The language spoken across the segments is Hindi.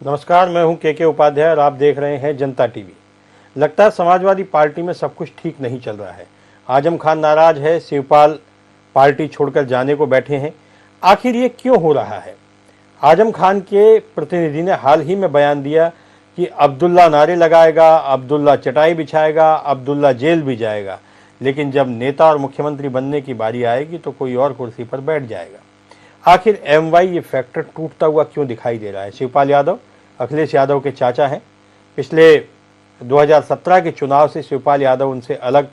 नमस्कार, मैं हूं के उपाध्याय और आप देख रहे हैं जनता टीवी। लगता है समाजवादी पार्टी में सब कुछ ठीक नहीं चल रहा है। आजम खान नाराज है, शिवपाल पार्टी छोड़कर जाने को बैठे हैं। आखिर ये क्यों हो रहा है? आजम खान के प्रतिनिधि ने हाल ही में बयान दिया कि अब्दुल्ला नारे लगाएगा, अब्दुल्ला चटाई बिछाएगा, अब्दुल्ला जेल भी जाएगा, लेकिन जब नेता और मुख्यमंत्री बनने की बारी आएगी तो कोई और कुर्सी पर बैठ जाएगा। आखिर एमवाई ये फैक्टर टूटता हुआ क्यों दिखाई दे रहा है? शिवपाल यादव अखिलेश यादव के चाचा हैं। पिछले 2017 के चुनाव से शिवपाल यादव उनसे अलग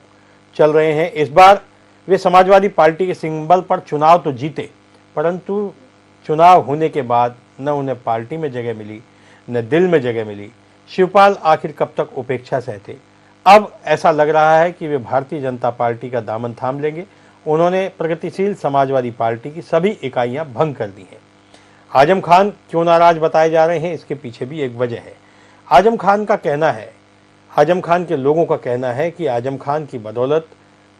चल रहे हैं। इस बार वे समाजवादी पार्टी के सिंबल पर चुनाव तो जीते, परंतु चुनाव होने के बाद न उन्हें पार्टी में जगह मिली, न दिल में जगह मिली। शिवपाल आखिर कब तक उपेक्षा सहते? अब ऐसा लग रहा है कि वे भारतीय जनता पार्टी का दामन थाम लेंगे। उन्होंने प्रगतिशील समाजवादी पार्टी की सभी इकाइयां भंग कर दी हैं। आजम खान क्यों नाराज बताए जा रहे हैं, इसके पीछे भी एक वजह है। आजम खान के लोगों का कहना है कि आजम खान की बदौलत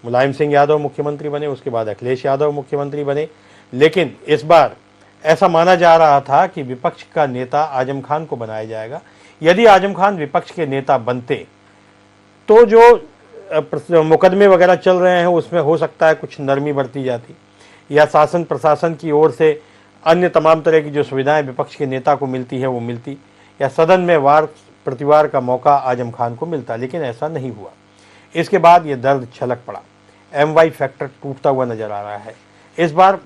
मुलायम सिंह यादव मुख्यमंत्री बने, उसके बाद अखिलेश यादव मुख्यमंत्री बने। लेकिन इस बार ऐसा माना जा रहा था कि विपक्ष का नेता आजम खान को बनाया जाएगा। यदि आजम खान विपक्ष के नेता बनते तो जो मुकदमे वगैरह चल रहे हैं उसमें हो सकता है कुछ नरमी बरती जाती, या शासन प्रशासन की ओर से अन्य तमाम तरह की जो सुविधाएं विपक्ष के नेता को मिलती है वो मिलती, या सदन में वार प्रतिवार का मौका आजम खान को मिलता। लेकिन ऐसा नहीं हुआ। इसके बाद ये दर्द छलक पड़ा। एमवाई फैक्टर टूटता हुआ नजर आ रहा है। इस बार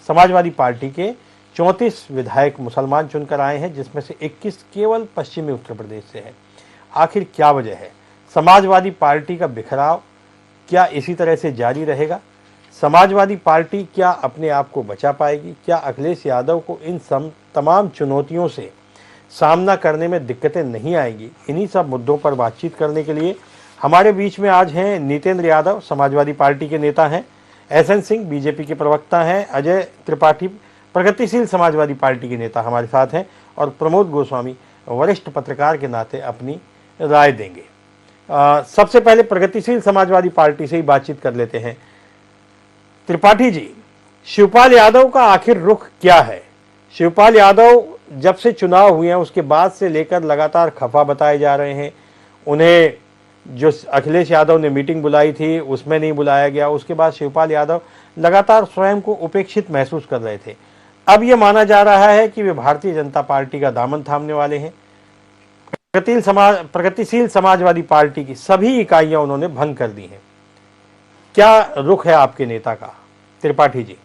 समाजवादी पार्टी के 34 विधायक मुसलमान चुनकर आए हैं, जिसमें से 21 केवल पश्चिमी उत्तर प्रदेश से है। आखिर क्या वजह है? समाजवादी पार्टी का बिखराव क्या इसी तरह से जारी रहेगा? समाजवादी पार्टी क्या अपने आप को बचा पाएगी? क्या अखिलेश यादव को इन तमाम चुनौतियों से सामना करने में दिक्कतें नहीं आएंगी? इन्हीं सब मुद्दों पर बातचीत करने के लिए हमारे बीच में आज हैं नितेंद्र यादव, समाजवादी पार्टी के नेता हैं, एसएन सिंह बीजेपी के प्रवक्ता हैं, अजय त्रिपाठी प्रगतिशील समाजवादी पार्टी के नेता हमारे साथ हैं, और प्रमोद गोस्वामी वरिष्ठ पत्रकार के नाते अपनी राय देंगे। सबसे पहले प्रगतिशील समाजवादी पार्टी से ही बातचीत कर लेते हैं। त्रिपाठी जी, शिवपाल यादव का आखिर रुख क्या है? शिवपाल यादव जब से चुनाव हुए हैं उसके बाद से लेकर लगातार खफा बताए जा रहे हैं। उन्हें जो अखिलेश यादव ने मीटिंग बुलाई थी उसमें नहीं बुलाया गया। उसके बाद शिवपाल यादव लगातार स्वयं को उपेक्षित महसूस कर रहे थे। अब यह माना जा रहा है कि वे भारतीय जनता पार्टी का दामन थामने वाले हैं। प्रगतिशील समाजवादी पार्टी की सभी इकाइयां उन्होंने भंग कर दी हैं। क्या रुख है आपके नेता का? त्रिपाठी जी।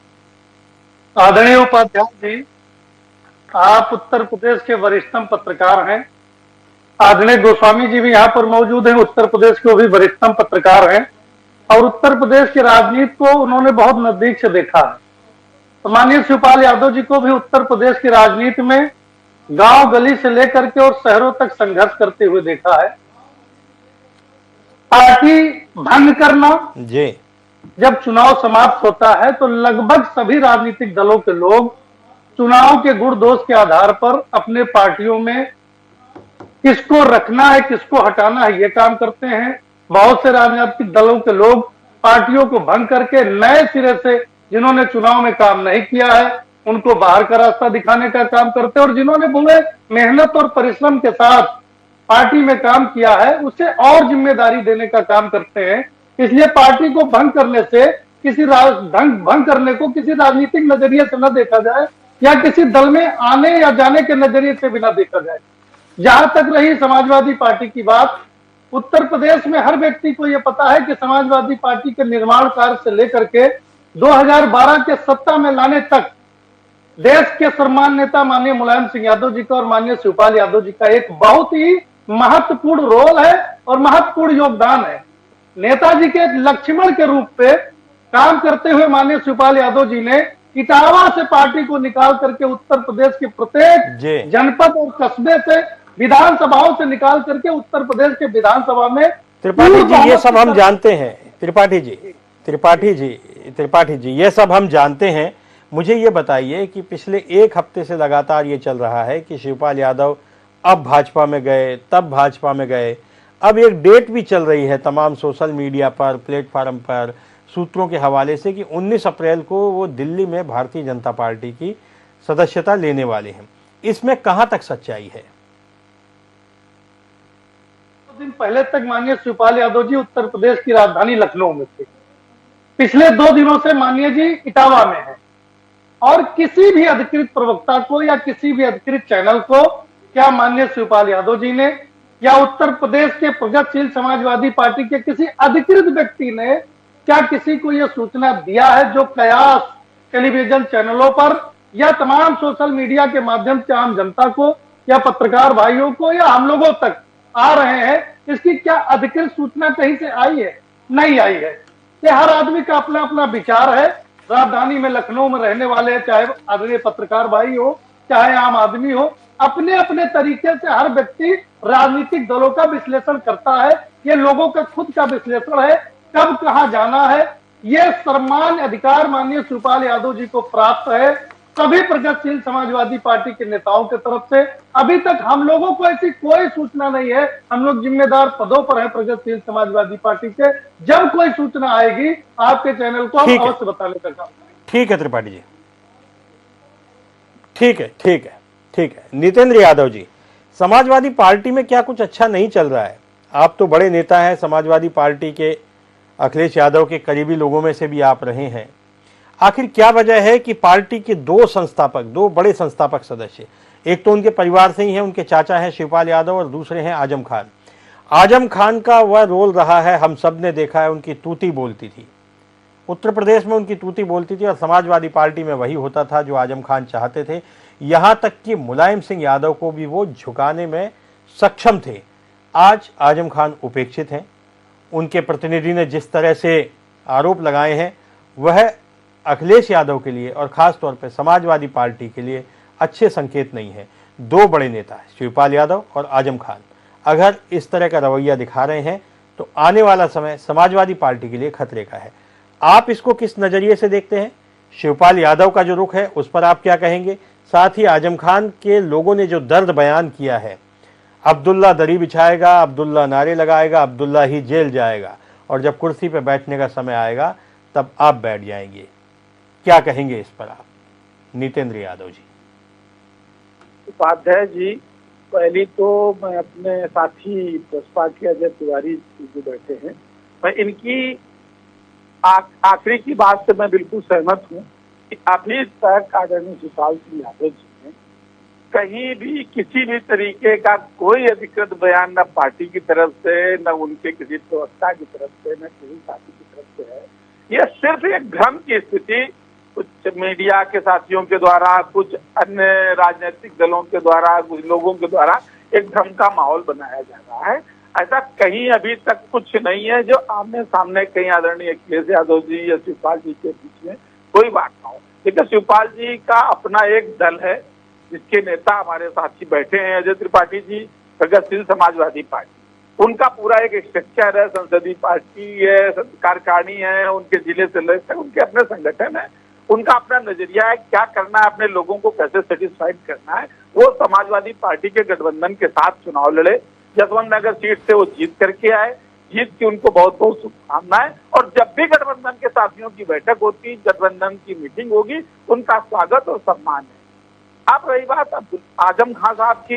आदरणीय उपाध्याय जी, आप उत्तर प्रदेश के वरिष्ठतम पत्रकार हैं। आदरणीय गोस्वामी जी भी यहाँ पर मौजूद हैं, उत्तर प्रदेश के भी वरिष्ठतम पत्रकार हैं, और उत्तर प्रदेश की राजनीति को उन्होंने बहुत नजदीक से देखा है। तो माननीय शिवपाल यादव जी को भी उत्तर प्रदेश की राजनीति में गांव गली से लेकर के और शहरों तक संघर्ष करते हुए देखा है। पार्टी भंग करना जी, जब चुनाव समाप्त होता है तो लगभग सभी राजनीतिक दलों के लोग चुनाव के गुण दोष के आधार पर अपने पार्टियों में किसको रखना है, किसको हटाना है, ये काम करते हैं। बहुत से राजनीतिक दलों के लोग पार्टियों को भंग करके नए सिरे से जिन्होंने चुनाव में काम नहीं किया है उनको बाहर का रास्ता दिखाने का काम करते हैं, और जिन्होंने पूरे मेहनत और परिश्रम के साथ पार्टी में काम किया है उसे और जिम्मेदारी देने का काम करते हैं। इसलिए पार्टी को भंग करने से भंग करने को किसी राजनीतिक नजरिए से न देखा जाए, या किसी दल में आने या जाने के नजरिए से भी न देखा जाए। जहां तक रही समाजवादी पार्टी की बात, उत्तर प्रदेश में हर व्यक्ति को यह पता है कि समाजवादी पार्टी के निर्माण कार्य से लेकर के 2012 के सत्ता में लाने तक देश के सम्मान नेता माननीय मुलायम सिंह यादव जी का और माननीय शिवपाल यादव जी का एक बहुत ही महत्वपूर्ण रोल है और महत्वपूर्ण योगदान है। नेताजी के लक्ष्मण के रूप पे काम करते हुए माननीय शिवपाल यादव जी ने इटावा से पार्टी को निकाल करके उत्तर प्रदेश के प्रत्येक जनपद और कस्बे से, विधानसभाओं से निकाल करके उत्तर प्रदेश के विधानसभा में। त्रिपाठी जी, ये सब हम जानते हैं। त्रिपाठी जी, ये सब हम जानते हैं। मुझे ये बताइए कि पिछले एक हफ्ते से लगातार ये चल रहा है कि शिवपाल यादव अब भाजपा में गए, तब भाजपा में गए। अब एक डेट भी चल रही है तमाम सोशल मीडिया पर, प्लेटफार्म पर, सूत्रों के हवाले से कि 19 अप्रैल को वो दिल्ली में भारतीय जनता पार्टी की सदस्यता लेने वाले हैं। इसमें कहां तक सच्चाई है? दिन पहले तक माननीय शिवपाल यादव जी उत्तर प्रदेश की राजधानी लखनऊ में थे। पिछले 2 दिनों से माननीय जी इटावा में हैं और किसी भी अधिकृत प्रवक्ता को या किसी भी अधिकृत चैनल को क्या माननीय शिवपाल यादव जी ने या उत्तर प्रदेश के प्रगतिशील समाजवादी पार्टी के किसी अधिकृत व्यक्ति ने क्या किसी को यह सूचना दिया है जो कयास टेलीविजन चैनलों पर या तमाम सोशल मीडिया के माध्यम से आम जनता को या पत्रकार भाइयों को या हम लोगों तक आ रहे हैं, इसकी क्या अधिकृत सूचना कहीं से आई है? नहीं आई है। ये हर आदमी का अपना अपना विचार है। राजधानी में लखनऊ में रहने वाले चाहे आदरणीय पत्रकार भाई हो चाहे आम आदमी हो, अपने अपने तरीके से हर व्यक्ति राजनीतिक दलों का विश्लेषण करता है। ये लोगों का खुद का विश्लेषण है, कब कहां जाना है ये सम्मान अधिकार माननीय शिवपाल यादव जी को प्राप्त है सभी प्रगतिशील समाजवादी पार्टी के नेताओं की तरफ से। अभी तक हम लोगों को ऐसी कोई सूचना नहीं है। हम लोग जिम्मेदार पदों पर हैं प्रगतिशील समाजवादी पार्टी के। जब कोई सूचना आएगी आपके चैनल को हम अवश्य बताने का काम करेंगे। ठीक है त्रिपाठी जी, ठीक है, ठीक है, ठीक है। नितेंद्र यादव जी, समाजवादी पार्टी में क्या कुछ अच्छा नहीं चल रहा है? आप तो बड़े नेता हैं, समाजवादी पार्टी के अखिलेश यादव के करीबी लोगों में से भी आप रहे हैं। आखिर क्या वजह है कि पार्टी के दो बड़े संस्थापक सदस्य, एक तो उनके परिवार से ही हैं, उनके चाचा हैं शिवपाल यादव और दूसरे हैं आजम खान। आजम खान का वह रोल रहा है, हम सब ने देखा है, उनकी तूती बोलती थी। उत्तर प्रदेश में उनकी तूती बोलती थी और समाजवादी पार्टी में वही होता था जो आजम खान चाहते थे। यहां तक कि मुलायम सिंह यादव को भी वो झुकाने में सक्षम थे। आज आजम खान उपेक्षित हैं। उनके प्रतिनिधि ने जिस तरह से आरोप लगाए हैं वह अखिलेश यादव के लिए और खास तौर पर समाजवादी पार्टी के लिए अच्छे संकेत नहीं है। दो बड़े नेता शिवपाल यादव और आजम खान अगर इस तरह का रवैया दिखा रहे हैं तो आने वाला समय समाजवादी पार्टी के लिए खतरे का है। आप इसको किस नजरिए से देखते हैं? शिवपाल यादव का जो रुख है उस पर आप क्या कहेंगे? साथ ही आजम खान के लोगों ने जो दर्द बयान किया है, अब्दुल्ला दरी बिछाएगा, अब्दुल्ला नारे लगाएगा, अब्दुल्ला ही जेल जाएगा और जब कुर्सी पर बैठने का समय आएगा तब आप बैठ जाएंगे, क्या कहेंगे इस पर आप? नितेंद्र यादव जी। उपाध्याय जी, पहली तो मैं अपने साथी बसपा के अजय तिवारी जो बैठे हैं, मैं इनकी आखिरी की बात से मैं बिल्कुल सहमत हूँ कि अभी तक आदरणीय शिवपाल सिंह यादव जी ने कहीं भी किसी भी तरीके का कोई अधिकृत बयान न पार्टी की तरफ से, न उनके किसी प्रवक्ता की तरफ से, न किसी साथी की तरफ से है। यह सिर्फ एक भ्रम की स्थिति कुछ मीडिया के साथियों के द्वारा, कुछ अन्य राजनीतिक दलों के द्वारा, कुछ लोगों के द्वारा एक भ्रम का माहौल बनाया जा रहा है। ऐसा कहीं अभी तक कुछ नहीं है जो आमने सामने कहीं आदरणीय अखिलेश यादव जी या शिवपाल जी के बीच में कोई बात ना हो। लेकिन शिवपाल जी का अपना एक दल है जिसके नेता हमारे साथी बैठे हैं, अजय त्रिपाठी जी, प्रगतिशील समाजवादी पार्टी। उनका पूरा एक स्ट्रक्चर है, संसदीय पार्टी है, कार्यकारिणी है, उनके जिले से लेकर उनके अपने संगठन है, उनका अपना नजरिया है, क्या करना है, अपने लोगों को कैसे सेटिस्फाइड करना है। वो समाजवादी पार्टी के गठबंधन के साथ चुनाव लड़े, जसवंत नगर सीट से वो जीत करके आए, जीत की उनको बहुत बहुत शुभकामनाएं। और जब भी गठबंधन के साथियों की बैठक होती, गठबंधन की मीटिंग होगी, उनका स्वागत और सम्मान है। अब रही बात आजम खान साहब की,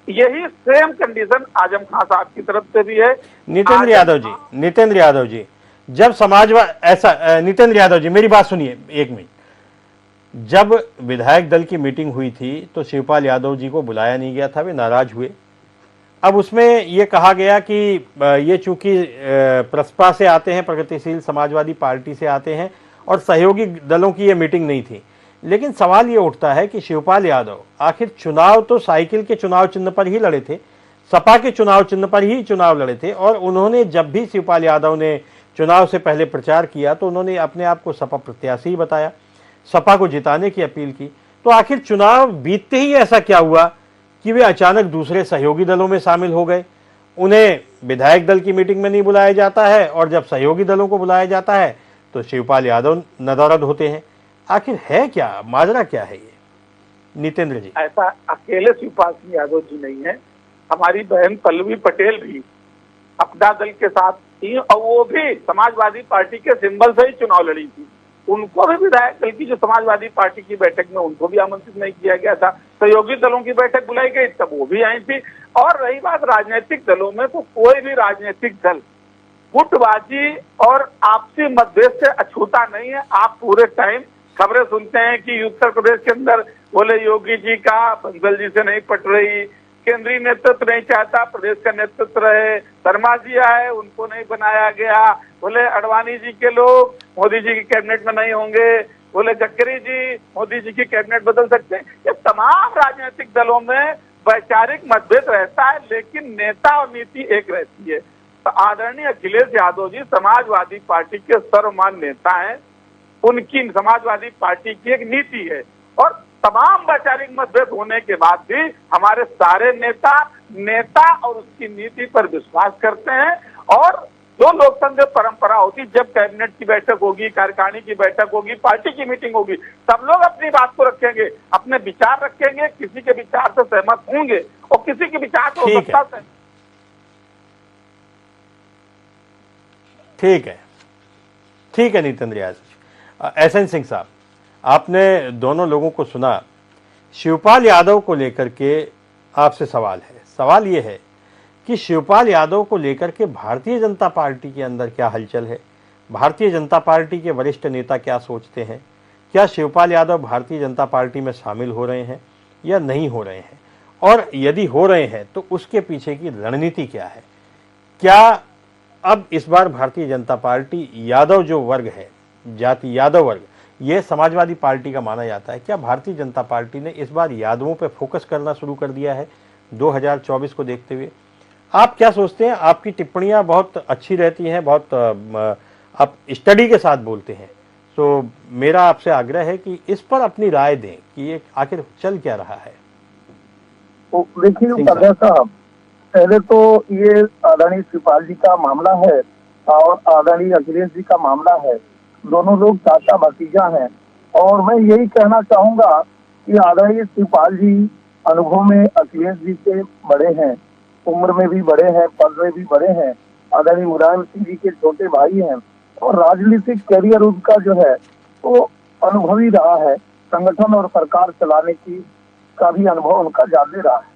यही सेम कंडीशन आजम खान साहब की तरफ से भी है। नितेंद्र यादव जी, जब नितेंद्र यादव जी मेरी बात सुनिए एक मिनट। जब विधायक दल की मीटिंग हुई थी तो शिवपाल यादव जी को बुलाया नहीं गया था, वे नाराज हुए। अब उसमें ये कहा गया कि ये चूंकि प्रसपा से आते हैं, प्रगतिशील समाजवादी पार्टी से आते हैं और सहयोगी दलों की ये मीटिंग नहीं थी। लेकिन सवाल ये उठता है कि शिवपाल यादव आखिर चुनाव तो साइकिल के चुनाव चिन्ह पर ही लड़े थे, सपा के चुनाव चिन्ह पर ही चुनाव लड़े थे और उन्होंने जब भी शिवपाल यादव ने चुनाव से पहले प्रचार किया तो उन्होंने अपने आप को सपा प्रत्याशी ही बताया, सपा को जिताने की अपील की। तो आखिर चुनाव बीतते ही ऐसा क्या हुआ कि वे अचानक दूसरे सहयोगी दलों में शामिल हो गए? उन्हें विधायक दल की मीटिंग में नहीं बुलाया जाता है और जब सहयोगी दलों को बुलाया जाता है तो शिवपाल यादव नदारद होते हैं। आखिर है क्या, माजरा क्या है ये? नितेंद्र जी। ऐसा अकेले शिवपाल सिंह यादव जी नहीं है, हमारी बहन पल्लवी पटेल भी अपना दल के साथ थी और वो भी समाजवादी पार्टी के सिंबल से ही चुनाव लड़ी थी। उनको भी विधायक दल की जो समाजवादी पार्टी की बैठक में उनको भी आमंत्रित नहीं किया गया था। सहयोगी दलों की बैठक बुलाई गई तब वो भी आई थी। और रही बात राजनीतिक दलों में, तो कोई भी राजनीतिक दल गुटबाजी और आपसी मतभेद से अछूता नहीं है। आप पूरे टाइम खबरें सुनते हैं कि उत्तर प्रदेश के अंदर बोले योगी जी का बंसल जी से नहीं पट रही, केंद्रीय नेतृत्व नहीं चाहता प्रदेश का नेतृत्व रहे, शर्मा जी आए उनको नहीं बनाया गया, बोले अडवाणी जी के लोग मोदी जी की कैबिनेट में नहीं होंगे, बोले गडकरी जी मोदी जी की कैबिनेट बदल सकते हैं। ये तमाम राजनीतिक दलों में वैचारिक मतभेद रहता है, लेकिन नेता और नीति एक रहती है। तो आदरणीय अखिलेश यादव जी समाजवादी पार्टी के सर्वमान्य नेता हैं, उनकी समाजवादी पार्टी की एक नीति है और तमाम वैचारिक मतभेद होने के बाद भी हमारे सारे नेता और उसकी नीति पर विश्वास करते हैं। और जो लोकतंत्र परंपरा होती, जब कैबिनेट की बैठक होगी, कार्यकारिणी की बैठक होगी, पार्टी की मीटिंग होगी, सब लोग अपनी बात को रखेंगे, अपने विचार रखेंगे, किसी के विचार से सहमत होंगे और किसी के विचार से हो सकता है। ठीक है नितिन रियाज। एसएन सिंह साहब, आपने दोनों लोगों को सुना। शिवपाल यादव को लेकर के आपसे सवाल है। सवाल ये है कि शिवपाल यादव को लेकर के भारतीय जनता पार्टी के अंदर क्या हलचल है, भारतीय जनता पार्टी के वरिष्ठ नेता क्या सोचते हैं, क्या शिवपाल यादव भारतीय जनता पार्टी में शामिल हो रहे हैं या नहीं हो रहे हैं, और यदि हो रहे हैं तो उसके पीछे की रणनीति क्या है। क्या अब इस बार भारतीय जनता पार्टी यादव जो वर्ग है, जाति यादव वर्ग, ये समाजवादी पार्टी का माना जाता है, क्या भारतीय जनता पार्टी ने इस बार यादवों पर फोकस करना शुरू कर दिया है 2024 को देखते हुए? आप क्या सोचते हैं? आपकी टिप्पणियां बहुत अच्छी रहती हैं, बहुत आप स्टडी के साथ बोलते हैं, तो मेरा आपसे आग्रह है कि इस पर अपनी राय दें कि ये आखिर चल क्या रहा है। तो देखिए साहब, पहले तो ये आदरणीय शिवपाल जी का मामला है और आदरणीय अखिलेश जी का मामला है। दोनों लोग चाचा भतीजा हैं और मैं यही कहना चाहूंगा कि आदरणीय शिवपाल जी अनुभव में अखिलेश जी से बड़े हैं, उम्र में भी बड़े हैं, पद में भी बड़े हैं। आदरणीय मुलायम सिंह जी के छोटे भाई हैं और राजनीतिक करियर उनका जो है वो अनुभवी रहा है। संगठन और सरकार चलाने की का भी अनुभव उनका ज्यादा रहा है।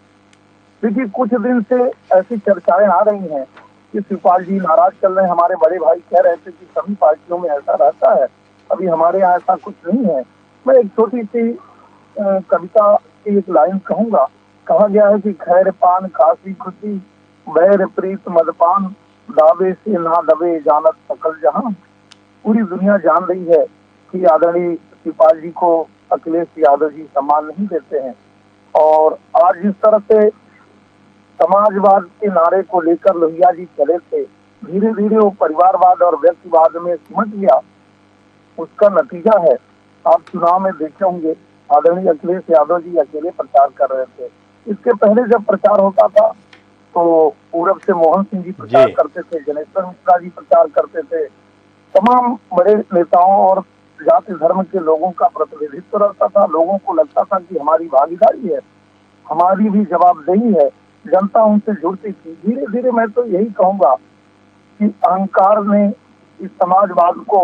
देखिए, कुछ दिन से ऐसी चर्चाएं आ रही हैं कि शिवपाल जी नाराज चल रहे हैं। हमारे बड़े भाई कह रहे थे कि सभी पार्टियों में ऐसा रहता है, अभी हमारे यहाँ ऐसा कुछ नहीं है। मैं एक छोटी सी कविता की एक लाइन कहूंगा। कहा गया है कि खैर पान खासी खुशी बैर प्रीत मदपान दावे से ना दबे जानत सकल जहां। पूरी दुनिया जान रही है कि आदरणीय शिवपाल जी को अखिलेश यादव जी सम्मान नहीं देते हैं और आज जिस तरह से समाजवाद के नारे को लेकर लोहिया जी चले थे, धीरे धीरे वो परिवारवाद और व्यक्तिवाद में सिमट गया। उसका नतीजा है, आप चुनाव में देखे होंगे, आदरणीय अखिलेश यादव जी अकेले प्रचार कर रहे थे। इसके पहले जब प्रचार होता था तो पूरब से मोहन सिंह जी प्रचार करते थे, जनेश्वर मिश्रा जी प्रचार करते थे, तमाम बड़े नेताओं और जाति धर्म के लोगों का प्रतिनिधित्व रहता था। लोगों को लगता था कि हमारी भागीदारी है, हमारी भी जवाबदेही है, जनता उनसे जुड़ती थी। धीरे धीरे मैं तो यही कहूंगा कि अहंकार ने इस समाजवाद को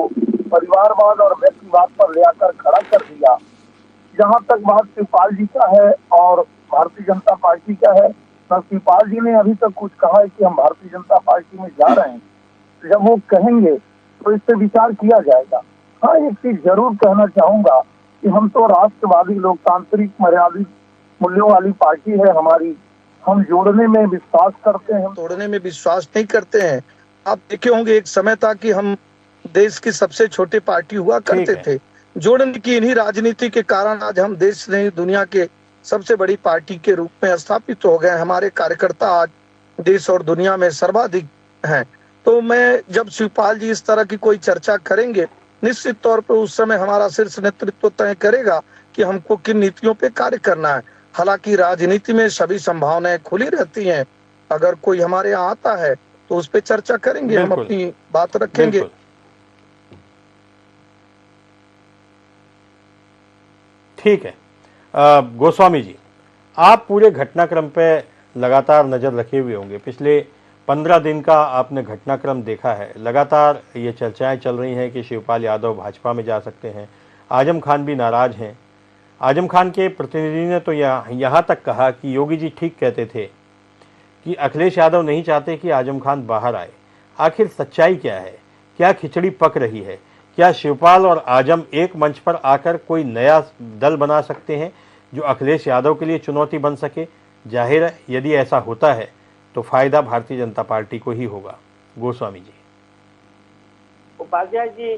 परिवारवाद और व्यक्तिवाद पर ले आकर खड़ा कर दिया। जहां तक बात शिवपाल जी का है और भारतीय जनता पार्टी का है, तो शिवपाल जी ने अभी तक कुछ कहा है कि हम भारतीय जनता पार्टी में जा रहे हैं। जब वो कहेंगे तो इस पे विचार किया जाएगा। हाँ, एक चीज जरूर कहना चाहूंगा कि हम तो राष्ट्रवादी लोकतांत्रिक मर्यादित मूल्यों वाली पार्टी है हमारी। हम जोड़ने में विश्वास करते हैं, तोड़ने में विश्वास नहीं करते हैं। आप देखे होंगे एक समय था कि हम देश की सबसे छोटी पार्टी हुआ करते थे। जोड़ने की इन्हीं राजनीति के कारण आज हम देश नहीं दुनिया के सबसे बड़ी पार्टी के रूप में स्थापित हो गए। हमारे कार्यकर्ता आज देश और दुनिया में सर्वाधिक हैं। तो मैं जब शिवपाल जी इस तरह की कोई चर्चा करेंगे, निश्चित तौर पर उस समय हमारा शीर्ष नेतृत्व तय करेगा कि हमको किन नीतियों पे कार्य करना है। हालांकि राजनीति में सभी संभावनाएं खुली रहती हैं। अगर कोई हमारे यहाँ आता है तो उस पर चर्चा करेंगे, हम अपनी बात रखेंगे। ठीक है। गोस्वामी जी, आप पूरे घटनाक्रम पे लगातार नज़र रखे हुए होंगे। पिछले 15 दिन का आपने घटनाक्रम देखा है। लगातार ये चर्चाएं चल रही हैं कि शिवपाल यादव भाजपा में जा सकते हैं। आजम खान भी नाराज हैं। आजम खान के प्रतिनिधि ने तो यहाँ तक कहा कि योगी जी ठीक कहते थे कि अखिलेश यादव नहीं चाहते कि आजम खान बाहर आए। आखिर सच्चाई क्या है? क्या खिचड़ी पक रही है? क्या शिवपाल और आजम एक मंच पर आकर कोई नया दल बना सकते हैं जो अखिलेश यादव के लिए चुनौती बन सके? जाहिर है यदि ऐसा होता है तो फायदा भारतीय जनता पार्टी को ही होगा। गोस्वामी जी। उपाध्याय जी,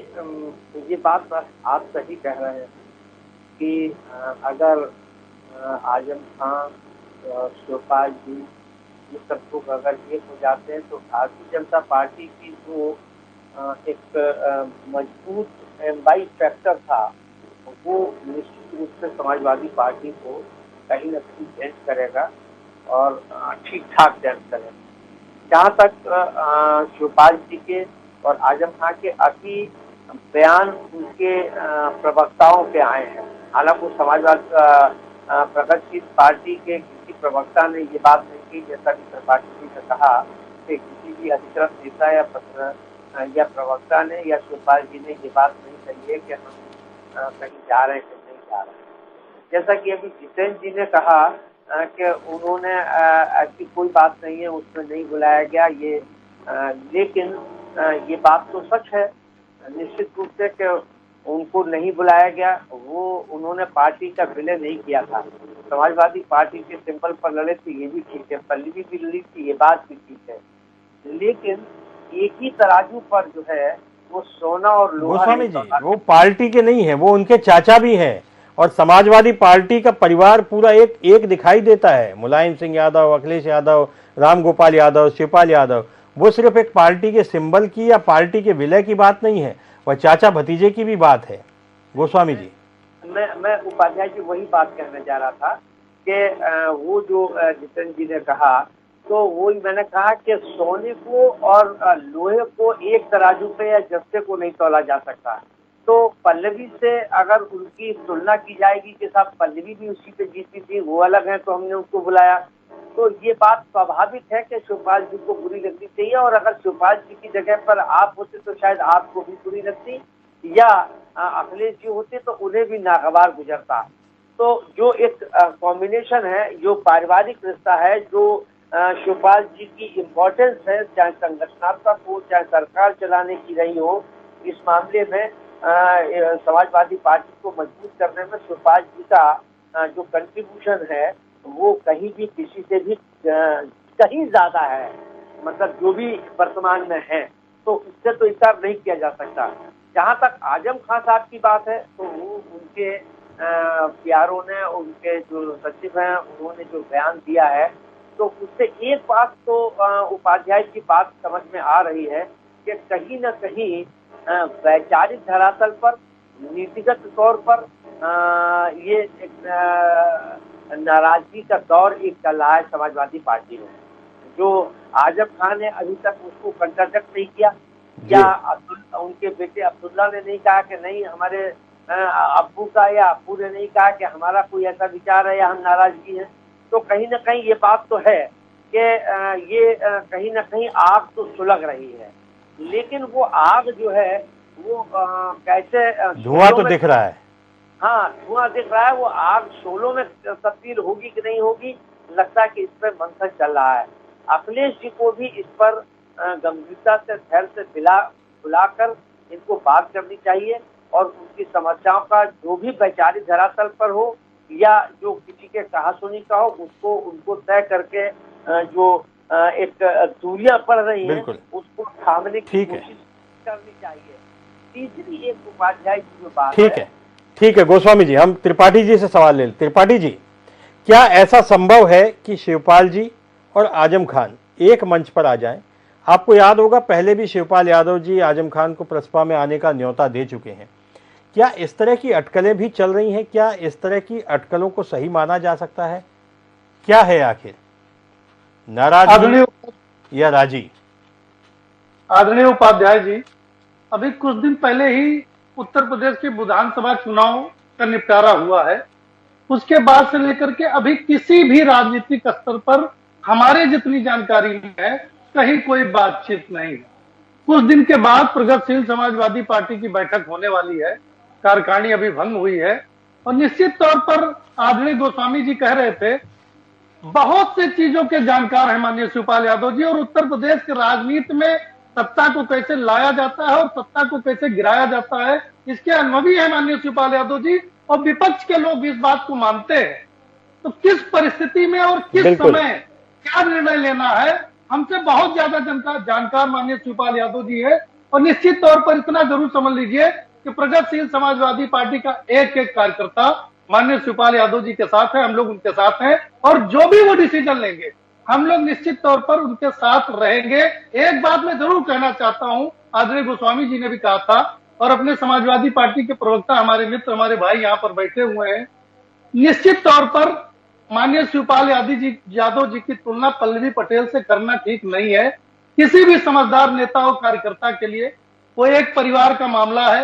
ये बात आप सही कह रहे हैं कि अगर आजम खान, शिवपाल जी, ये सब लोग अगर एक हो जाते हैं तो भारतीय जनता पार्टी की जो एक मजबूत एम्बाई फैक्टर था वो निश्चित रूप से समाजवादी पार्टी को कहीं न कहीं डेंट करेगा और ठीक ठाक डेंट करेगा। जहाँ तक शिवपाल जी के और आजम खान के अभी बयान उनके प्रवक्ताओं के आए हैं, हालांकि समाजवादी प्रगतिशील पार्टी के किसी प्रवक्ता ने ये बात नहीं की, जैसा कि त्रिपाठी जी ने कहा कि किसी भी अधिकृत नेता या प्रवक्ता ने या शिवपाल जी ने ये बात नहीं कही है कि हम कहीं जा रहे हैं कि नहीं जा रहे हैं। जैसा कि अभी जितेंद्र जी ने कहा कि उन्होंने ऐसी कोई बात नहीं है, उसमें नहीं बुलाया गया ये, लेकिन ये बात तो सच है निश्चित रूप से कि उनको नहीं बुलाया गया। वो उन्होंने पार्टी का विलय नहीं किया था, समाजवादी पार्टी के सिंबल पर लड़े थे, ये भी ठीक है, पल्लवी भी लड़ी थी, ये बात भी ठीक है, लेकिन एक ही तराजू पर जो है वो सोना और लोहा। गोस्वामी जी, वो पार्टी के नहीं है, वो उनके चाचा भी हैं और समाजवादी पार्टी का परिवार पूरा एक दिखाई देता है। मुलायम सिंह यादव, अखिलेश यादव, राम गोपाल यादव, शिवपाल यादव, वो सिर्फ एक पार्टी के सिंबल की या पार्टी के विलय की बात नहीं है, वह चाचा भतीजे की भी बात है। गोस्वामी जी, मैं उपाध्याय जी वही बात कहने जा रहा था कि वो जो जितेंद्र जी ने कहा तो वही मैंने कहा कि सोने को और लोहे को एक तराजू पे या जस्ते को नहीं तौला जा सकता। तो पल्लवी से अगर उनकी तुलना की जाएगी कि साहब पल्लवी भी उसी पे जीती थी, वो अलग है तो हमने उसको बुलाया, तो ये बात स्वाभाविक है कि शिवपाल जी को बुरी लगनी चाहिए, और अगर शिवपाल जी की जगह पर आप होते तो शायद आपको भी बुरी लगती, या अखिलेश जी होते तो उन्हें भी नागवार गुजरता। तो जो एक कॉम्बिनेशन है, जो पारिवारिक रिश्ता है, जो शिवपाल जी की इम्पोर्टेंस है, चाहे संगठनात्मक हो चाहे सरकार चलाने की रही हो, इस मामले में समाजवादी पार्टी को मजबूत करने में शिवपाल जी का जो कंट्रीब्यूशन है वो कहीं भी किसी से भी कहीं ज्यादा है, मतलब जो भी वर्तमान में है, तो इससे तो इनकार नहीं किया जा सकता। जहाँ तक आजम खान साहब की बात है तो वो उनके प्यारों ने, उनके जो सचिव हैं, उन्होंने जो बयान दिया है तो उससे एक बात तो उपाध्याय की बात समझ में आ रही है कि कहीं न कहीं वैचारिक धरातल पर, नीतिगत तौर पर ये एक नाराजगी का दौर एक चल रहा है समाजवादी पार्टी में। जो आजम खान ने अभी तक उसको कंट्राडिक्ट नहीं किया, या उनके बेटे अब्दुल्ला ने नहीं कहा कि नहीं हमारे अब्बू का, या अब्बू ने नहीं कहा कि हमारा कोई ऐसा विचार है या हम नाराजगी है, तो कहीं ना कहीं ये बात तो है कि ये कहीं ना कहीं आग तो सुलग रही है, लेकिन वो आग जो है वो कैसे धुआं तो दिख रहा है। हाँ, धुआं दिख रहा है, वो आग शोलों में तब्दील होगी कि नहीं होगी, लगता है कि इस पर मंथन चल रहा है। अखिलेश जी को भी इस पर गंभीरता से, धैर्य से बुलाकर इनको बात करनी चाहिए, और उनकी समस्याओं का जो भी वैचारिक धरातल पर हो या जो किसी के कहासुनी का हो, उसको उनको तय करके जो एक दूरियां पड़ रही हैं उसको थामने की कोशिश करनी चाहिए। तीसरी एक उपाध्याय की जो बात है, ठीक है गोस्वामी जी, हम त्रिपाठी जी से सवाल ले। त्रिपाठी जी, क्या ऐसा संभव है कि शिवपाल जी और आजम खान एक मंच पर आ जाएं? आपको याद होगा पहले भी शिवपाल यादव जी आजम खान को प्रसपा में आने का न्योता दे चुके हैं। क्या इस तरह की अटकलें भी चल रही हैं? क्या इस तरह की अटकलों को सही माना जा सकता है? क्या है आखिर, नाराजगी या राजी? आदरणीय उपाध्याय जी, अभी कुछ दिन पहले ही उत्तर प्रदेश के विधानसभा चुनाव का निपटारा हुआ है। उसके बाद से लेकर के अभी किसी भी राजनीतिक स्तर पर हमारे जितनी जानकारी है कहीं कोई बातचीत नहीं है। कुछ दिन के बाद प्रगतिशील समाजवादी पार्टी की बैठक होने वाली है, कार्यकारिणी अभी भंग हुई है, और निश्चित तौर पर आदरणीय गोस्वामी जी कह रहे थे, बहुत से चीजों के जानकार हैं माननीय शिवपाल यादव जी, और उत्तर प्रदेश के राजनीति में सत्ता को कैसे लाया जाता है और सत्ता को कैसे गिराया जाता है, इसके अनुभवी है माननीय शिवपाल यादव जी, और विपक्ष के लोग भी इस बात को मानते हैं। तो किस परिस्थिति में और किस समय क्या निर्णय लेना है, हमसे बहुत ज्यादा जानकार माननीय शिवपाल यादव जी है। और निश्चित तौर पर इतना जरूर समझ लीजिए कि प्रगतिशील समाजवादी पार्टी का एक एक कार्यकर्ता माननीय शिवपाल यादव जी के साथ है, हम लोग उनके साथ हैं, और जो भी वो डिसीजन लेंगे हम लोग निश्चित तौर पर उनके साथ रहेंगे। एक बात मैं जरूर कहना चाहता हूं, आदरणीय गोस्वामी जी ने भी कहा था, और अपने समाजवादी पार्टी के प्रवक्ता हमारे मित्र हमारे भाई यहाँ पर बैठे हुए हैं, निश्चित तौर पर माननीय शिवपाल यादव जी की तुलना पल्लवी पटेल से करना ठीक नहीं है। किसी भी समझदार नेता और कार्यकर्ता के लिए वो एक परिवार का मामला है।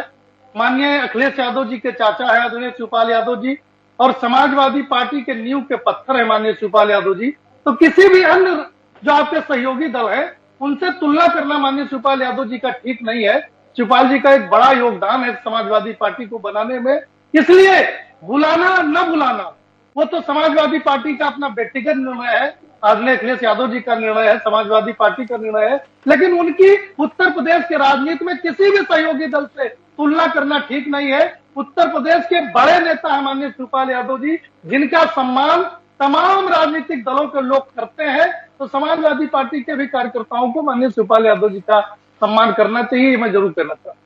माननीय अखिलेश यादव जी के चाचा है आदरणीय शिवपाल यादव जी, और समाजवादी पार्टी के नींव के पत्थर है माननीय शिवपाल यादव जी। तो किसी भी अन्य जो आपके सहयोगी दल है उनसे तुलना करना माननीय शिवपाल यादव जी का ठीक नहीं है। शिवपाल जी का एक बड़ा योगदान है समाजवादी पार्टी को बनाने में, इसलिए बुलाना न बुलाना वो तो समाजवादी पार्टी का अपना व्यक्तिगत निर्णय है, आदरणीय अखिलेश यादव जी का निर्णय है, समाजवादी पार्टी का निर्णय है, लेकिन उनकी उत्तर प्रदेश के राजनीति में किसी भी सहयोगी दल से तुलना करना ठीक नहीं है। उत्तर प्रदेश के बड़े नेता है माननीय शिवपाल यादव जी, जिनका सम्मान तमाम राजनीतिक दलों के लोग करते हैं। तो समाजवादी पार्टी के भी कार्यकर्ताओं को माननीय शिवपाल यादव जी का सम्मान करना चाहिए, मैं जरूर कहना चाहता हूं।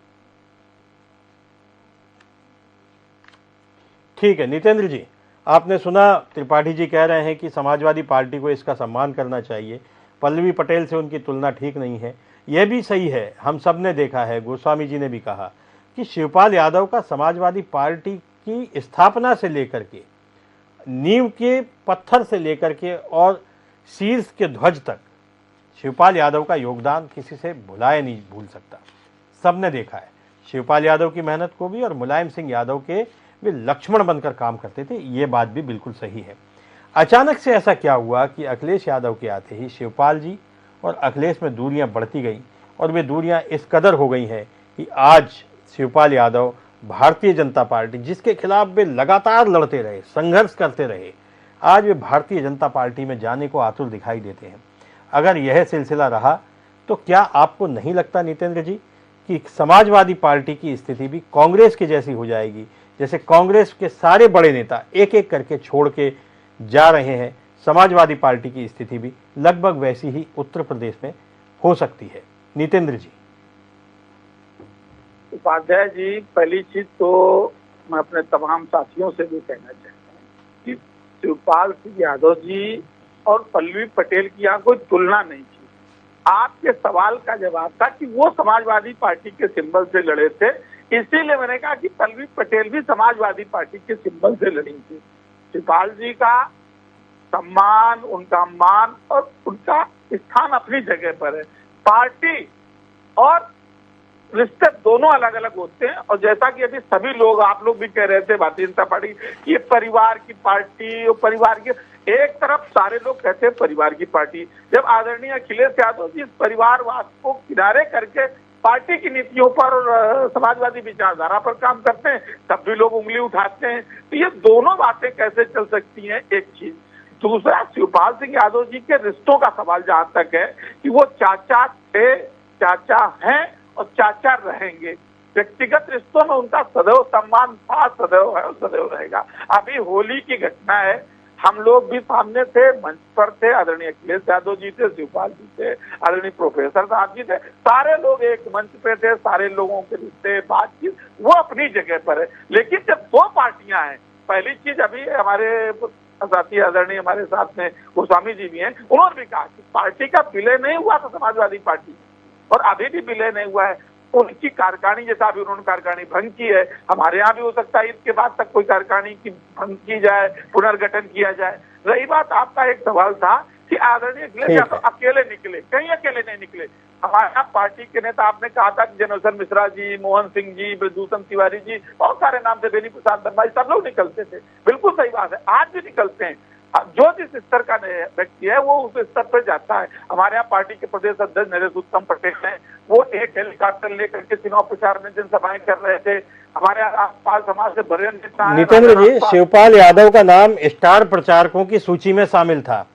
ठीक है नितेंद्र जी, आपने सुना त्रिपाठी जी कह रहे हैं कि समाजवादी पार्टी को इसका सम्मान करना चाहिए, पल्लवी पटेल से उनकी तुलना ठीक नहीं है। यह भी सही है, हम सब ने देखा है, गोस्वामी जी ने भी कहा कि शिवपाल यादव का समाजवादी पार्टी की स्थापना से लेकर के, नींव के पत्थर से लेकर के और शीर्ष के ध्वज तक शिवपाल यादव का योगदान किसी से नहीं भूल सकता। सब ने देखा है शिवपाल यादव की मेहनत को भी, और मुलायम सिंह यादव के वे लक्ष्मण बनकर काम करते थे, ये बात भी बिल्कुल सही है। अचानक से ऐसा क्या हुआ कि अखिलेश यादव के आते ही शिवपाल जी और अखिलेश में दूरियां बढ़ती गई, और वे दूरियां इस कदर हो गई हैं कि आज शिवपाल यादव भारतीय जनता पार्टी, जिसके खिलाफ वे लगातार लड़ते रहे, संघर्ष करते रहे, आज वे भारतीय जनता पार्टी में जाने को आतुर दिखाई देते हैं। अगर यह सिलसिला रहा तो क्या आपको नहीं लगता नितेंद्र जी कि समाजवादी पार्टी की स्थिति भी कांग्रेस की जैसी हो जाएगी? जैसे कांग्रेस के सारे बड़े नेता एक एक करके छोड़ के जा रहे हैं, समाजवादी पार्टी की स्थिति भी लगभग वैसी ही उत्तर प्रदेश में हो सकती है। नितेंद्र जी। उपाध्याय जी, पहली चीज तो मैं अपने तमाम साथियों से भी कहना चाहता हूँ कि शिवपाल सिंह यादव जी और पल्लवी पटेल की यहाँ कोई तुलना नहीं थी। आपके सवाल का जवाब था कि वो समाजवादी पार्टी के सिंबल से लड़े थे, इसीलिए मैंने कहा कि पल्लवी पटेल भी समाजवादी पार्टी के सिंबल से लड़ी थी। शिवपाल जी का सम्मान, उनका मान और उनका स्थान अपनी जगह पर है। पार्टी और रिश्ते दोनों अलग अलग होते हैं, और जैसा कि अभी सभी लोग, आप लोग भी कह रहे थे भारतीय जनता पार्टी ये परिवार की पार्टी, और परिवार की एक तरफ सारे लोग कहते हैं परिवार की पार्टी, जब आदरणीय अखिलेश यादव जी इस परिवारवाद को किनारे करके पार्टी की नीतियों पर और समाजवादी विचारधारा पर काम करते हैं, तब भी लोग उंगली उठाते हैं। तो ये दोनों बातें कैसे चल सकती हैं, एक चीज। दूसरा, शिवपाल सिंह यादव जी के रिश्तों का सवाल जहां तक है कि वो चाचा थे, चाचा हैं और चाचा रहेंगे। व्यक्तिगत रिश्तों में उनका सदैव सम्मान था, सदैव है और सदैव रहेगा। अभी होली की घटना है, हम लोग भी सामने थे, मंच पर थे, आदरणीय अखिलेश यादव जी थे, शिवपाल जी थे, आदरणीय प्रोफेसर साहब जी थे, सारे लोग एक मंच पे थे, सारे लोगों के रिश्ते बातचीत वो अपनी जगह पर है। लेकिन जब दो पार्टियां हैं, पहली चीज अभी हमारे साथी आदरणीय हमारे साथ में गोस्वामी जी भी हैं, उन्होंने भी कहा कि पार्टी का विलय नहीं हुआ था समाजवादी पार्टी, और अभी भी विलय नहीं हुआ है। उनकी कार्यकारिणी, जैसा अभी उन्होंने कार्यकारिणी भंग की है, हमारे यहाँ भी हो सकता है इसके बाद तक कोई कार्यकारिणी की भंग की जाए, पुनर्गठन किया जाए। रही बात आपका एक सवाल था कि आदरणीय अखिलेश यादव अकेले निकले, कहीं अकेले नहीं निकले। हमारे यहाँ पार्टी के नेता, आपने कहा था कि जनोसन मिश्रा जी, मोहन सिंह जी, ब्रजभूषण तिवारी जी, बहुत सारे नाम थे, बेनी प्रसाद दरबारी, सब लोग निकलते थे। बिल्कुल सही बात है, आज भी निकलते हैं। जो जिस स्तर का व्यक्ति है वो उस स्तर पर जाता है। हमारे यहाँ पार्टी के प्रदेश अध्यक्ष नरेश उत्तम पटेल हैं, वो एक हेलीकॉप्टर लेकर के चुनाव प्रचार में जनसभाएं कर रहे थे। हमारे आसपास समाज से बड़े नेता हैं। नितेंद्र जी, शिवपाल यादव का नाम स्टार प्रचारकों की सूची में शामिल था।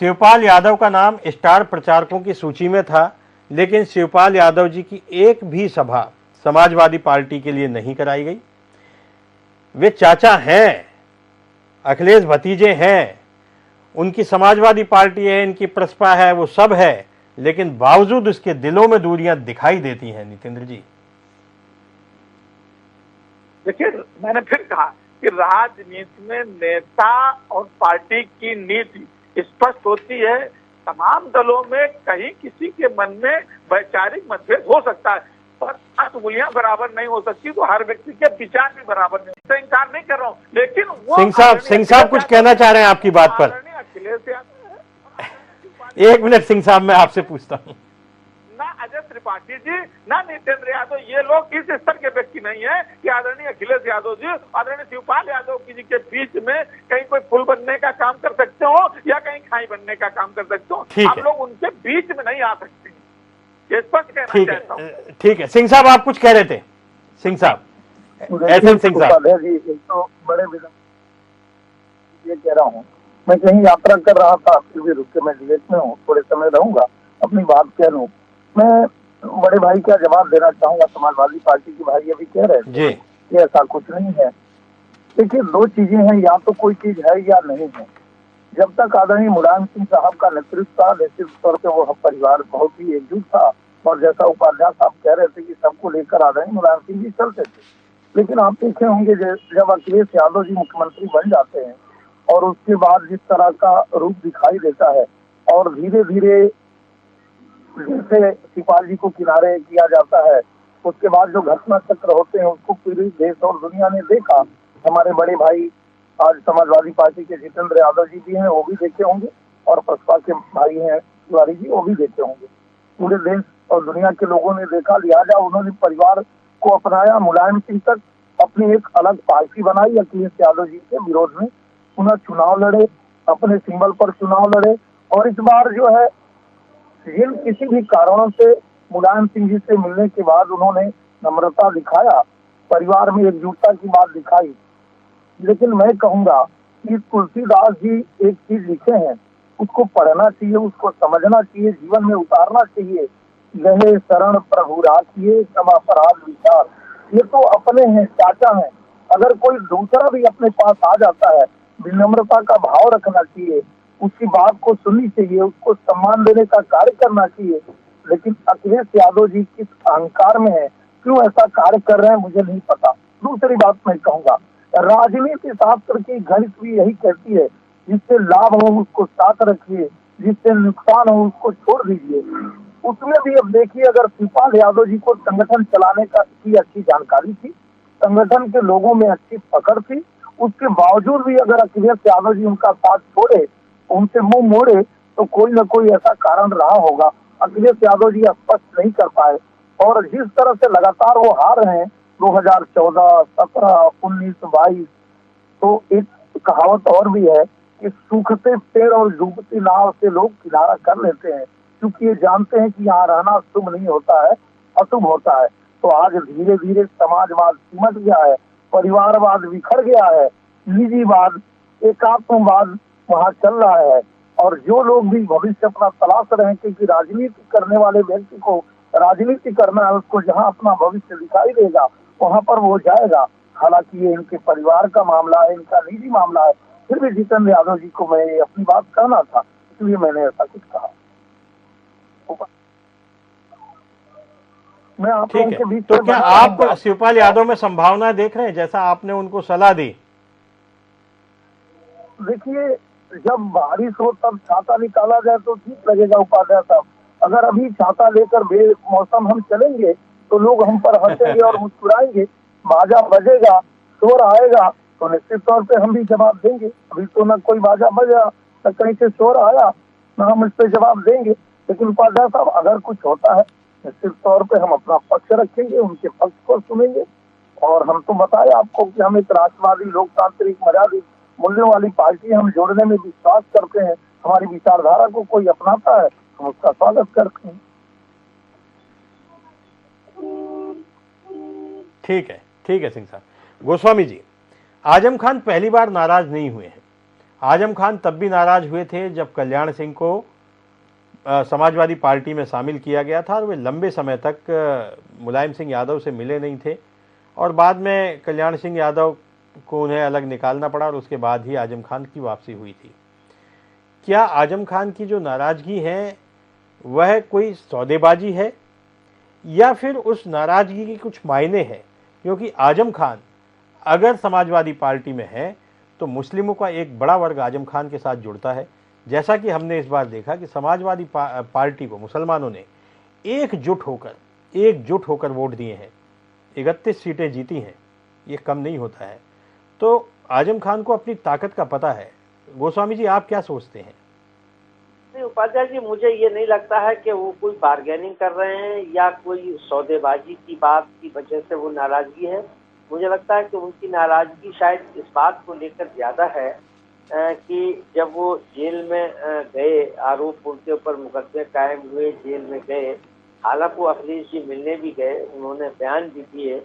शिवपाल यादव का नाम स्टार प्रचारकों की सूची में था, लेकिन शिवपाल यादव जी की एक भी सभा समाजवादी पार्टी के लिए नहीं कराई गई। वे चाचा हैं, अखिलेश भतीजे हैं, उनकी समाजवादी पार्टी है, इनकी प्रसपा है, वो सब है, लेकिन बावजूद उसके दिलों में दूरियां दिखाई देती हैं। नितेंद्र जी, देखिए, मैंने फिर कहा कि राजनीति में नेता और पार्टी की नीति स्पष्ट होती है। तमाम दलों में कहीं किसी के मन में वैचारिक मतभेद हो सकता है, पर अंगुलियां बराबर नहीं हो सकती, तो हर व्यक्ति के विचार भी बराबर नहीं। तो इनकार नहीं कर रहा हूं, लेकिन वो सिंह साहब कुछ कहना चाह रहे हैं आपकी बात पर। अखिलेश यादव, एक मिनट सिंह साहब, मैं आपसे पूछता हूँ। ना अजय त्रिपाठी जी, ना नितेंद्र यादव, ये लोग इस स्तर के व्यक्ति नहीं है कि आदरणीय अखिलेश यादव जी, आदरणीय शिवपाल यादव जी के बीच में कहीं कोई पुल बनने का काम कर सकते हो या कहीं खाई बनने का काम कर सकते हो। हम लोग उनके बीच में नहीं आ सकते, ये स्पष्ट कहना चाहता हूँ। ठीक है, सिंह साहब आप कुछ कह रहे थे। सिंह साहब, एसएन सिंह साहब जी, एक तो बड़े ये कह रहा हूँ, मैं कहीं यात्रा कर रहा था, फिर भी रुक के मैं डिबेट में हूँ, थोड़े समय रहूंगा, अपनी बात कह लूँ। मैं बड़े भाई का जवाब देना चाहूंगा। समाजवादी पार्टी के भाई अभी कह रहे थे कि ऐसा कुछ नहीं है। देखिए, दो चीजें हैं, या तो कोई चीज है या नहीं है। जब तक आदरणीय मुलायम सिंह साहब का नेतृत्व था, निश्चित तौर पर वो परिवार बहुत ही एकजुट था, और जैसा उपाध्याय साहब कह रहे थे कि सबको लेकर आदरणीय मुलायम सिंह जी चलते थे। लेकिन आप देखे होंगे जब अखिलेश यादव जी मुख्यमंत्री बन जाते हैं और उसके बाद जिस तरह का रूप दिखाई देता है, और धीरे धीरे जैसे शिवपाल जी को किनारे किया जाता है, उसके बाद जो घटना चक्र होते हैं उसको पूरे देश और दुनिया ने देखा। हमारे बड़े भाई आज समाजवादी पार्टी के जितेंद्र यादव जी भी हैं, वो भी देखे होंगे, और बसपा के भाई हैं तिवारी जी, वो भी देखे होंगे। पूरे देश और दुनिया के लोगों ने देखा, लिहाजा उन्होंने परिवार को अपनाया। मुलायम सिंह तक अपनी एक अलग पार्टी बनाई अखिलेश यादव जी के विरोध में, पुनः चुनाव लड़े, अपने सिंबल पर चुनाव लड़े, और इस बार जो है जिन किसी भी कारणों से मुलायम सिंह जी से मिलने के बाद उन्होंने नम्रता दिखाया, परिवार में एकजुटता की बात दिखाई। लेकिन मैं कहूंगा कि तुलसीदास जी एक चीज लिखे हैं, उसको पढ़ना चाहिए, उसको समझना चाहिए, जीवन में उतारना चाहिए। गहे शरण प्रभु राखिए, सब अपराध विचार। ये तो अपने हैं, चाचा हैं। अगर कोई दूसरा भी अपने पास आ जाता है, विनम्रता का भाव रखना चाहिए, उसकी बात को सुननी चाहिए, उसको सम्मान देने का कार्य करना चाहिए। लेकिन अखिलेश यादव जी किस अहंकार में है, क्यों ऐसा कार्य कर रहे हैं, मुझे नहीं पता। दूसरी बात मैं कहूंगा, राजनीति शास्त्र की गणित भी यही कहती है, जिससे लाभ हो उसको साथ रखिए, जिससे नुकसान हो उसको छोड़ दीजिए। उसमें भी अब देखिए, अगर शिवपाल यादव जी को संगठन चलाने की अच्छी जानकारी थी, संगठन के लोगों में अच्छी पकड़ थी, उसके बावजूद भी अगर अखिलेश यादव जी उनका साथ छोड़े, उनसे मुंह मोड़े, तो कोई न कोई ऐसा कारण रहा होगा। अखिलेश यादव जी स्पष्ट नहीं कर पाए, और जिस तरह से लगातार वो हार रहे हैं 2014, 17, 19, 22, तो एक कहावत और भी है कि सूखते पेड़ और डूबती नाव से लोग किनारा कर लेते हैं, क्योंकि ये जानते हैं कि यहाँ रहना शुभ नहीं होता है, अशुभ होता है। तो आज धीरे धीरे समाजवाद सिमट गया है, परिवारवाद बिखर गया है, निजीवाद, एकात्मवाद वहाँ चल रहा है। और जो लोग भी भविष्य अपना तलाश रहे हैं, क्योंकि राजनीति करने वाले व्यक्ति को राजनीति करना है, उसको जहाँ अपना भविष्य दिखाई देगा वहाँ पर वो जाएगा। हालांकि ये इनके परिवार का मामला है, इनका निजी मामला है, फिर भी जितेंद्र यादव जी को मैं अपनी बात कहना था, इसलिए मैंने ऐसा कुछ कहा। मैं आप लोगों के बीच, तो क्या आप शिवपाल यादव में संभावना देख रहे हैं, जैसा आपने उनको सलाह दी? देखिए, जब बारिश हो तब छाता निकाला जाए तो ठीक लगेगा उपाध्याय साहब। अगर अभी छाता लेकर बेमौसम हम चलेंगे तो लोग हम पर हंसेंगे और मुस्कुराएंगे, बाजा बजेगा, शोर आएगा, तो निश्चित तौर पे हम भी जवाब देंगे। अभी तो न कोई बाजा बजा, न कहीं से शोर आया, न हम इस पे जवाब देंगे। लेकिन उपाध्याय साहब, अगर कुछ होता है निश्चित तौर पे हम अपना पक्ष रखेंगे, उनके पक्ष को सुनेंगे। और हम तो बताए आपको कि हम एक राष्ट्रवादी, लोकतांत्रिक, मर्यादित मूल्यों वाली पार्टी, हम जोड़ने में विश्वास करते हैं। हमारी विचारधारा को कोई अपनाता है, हम उसका स्वागत करते हैं। ठीक है सिंह साहब। गोस्वामी जी, आजम खान पहली बार नाराज नहीं हुए हैं। आजम खान तब भी नाराज हुए थे जब कल्याण सिंह को समाजवादी पार्टी में शामिल किया गया था और वे लंबे समय तक मुलायम सिंह यादव से मिले नहीं थे और बाद में कल्याण सिंह यादव को उन्हें अलग निकालना पड़ा और उसके बाद ही आजम खान की वापसी हुई थी। क्या आजम खान की जो नाराजगी है वह कोई सौदेबाजी है या फिर उस नाराजगी की कुछ मायने हैं? क्योंकि आजम खान अगर समाजवादी पार्टी में है तो मुस्लिमों का एक बड़ा वर्ग आजम खान के साथ जुड़ता है, जैसा कि हमने इस बार देखा कि समाजवादी पार्टी को मुसलमानों ने एकजुट होकर वोट दिए हैं, 31 सीटें जीती हैं, ये कम नहीं होता है। तो आजम खान को अपनी ताकत का पता है। गोस्वामी जी, आप क्या सोचते हैं? नहीं उपाध्याय जी, मुझे ये नहीं लगता है कि वो कोई बार्गेनिंग कर रहे हैं या कोई सौदेबाजी की बात की वजह से वो नाराजगी है। मुझे लगता है कि उनकी नाराजगी शायद इस बात को लेकर ज्यादा है कि जब वो जेल में गए, आरोप उनके ऊपर मुकदमे कायम हुए, जेल में गए, हालांकि वो अखिलेश जी मिलने भी गए, उन्होंने बयान भी दिए,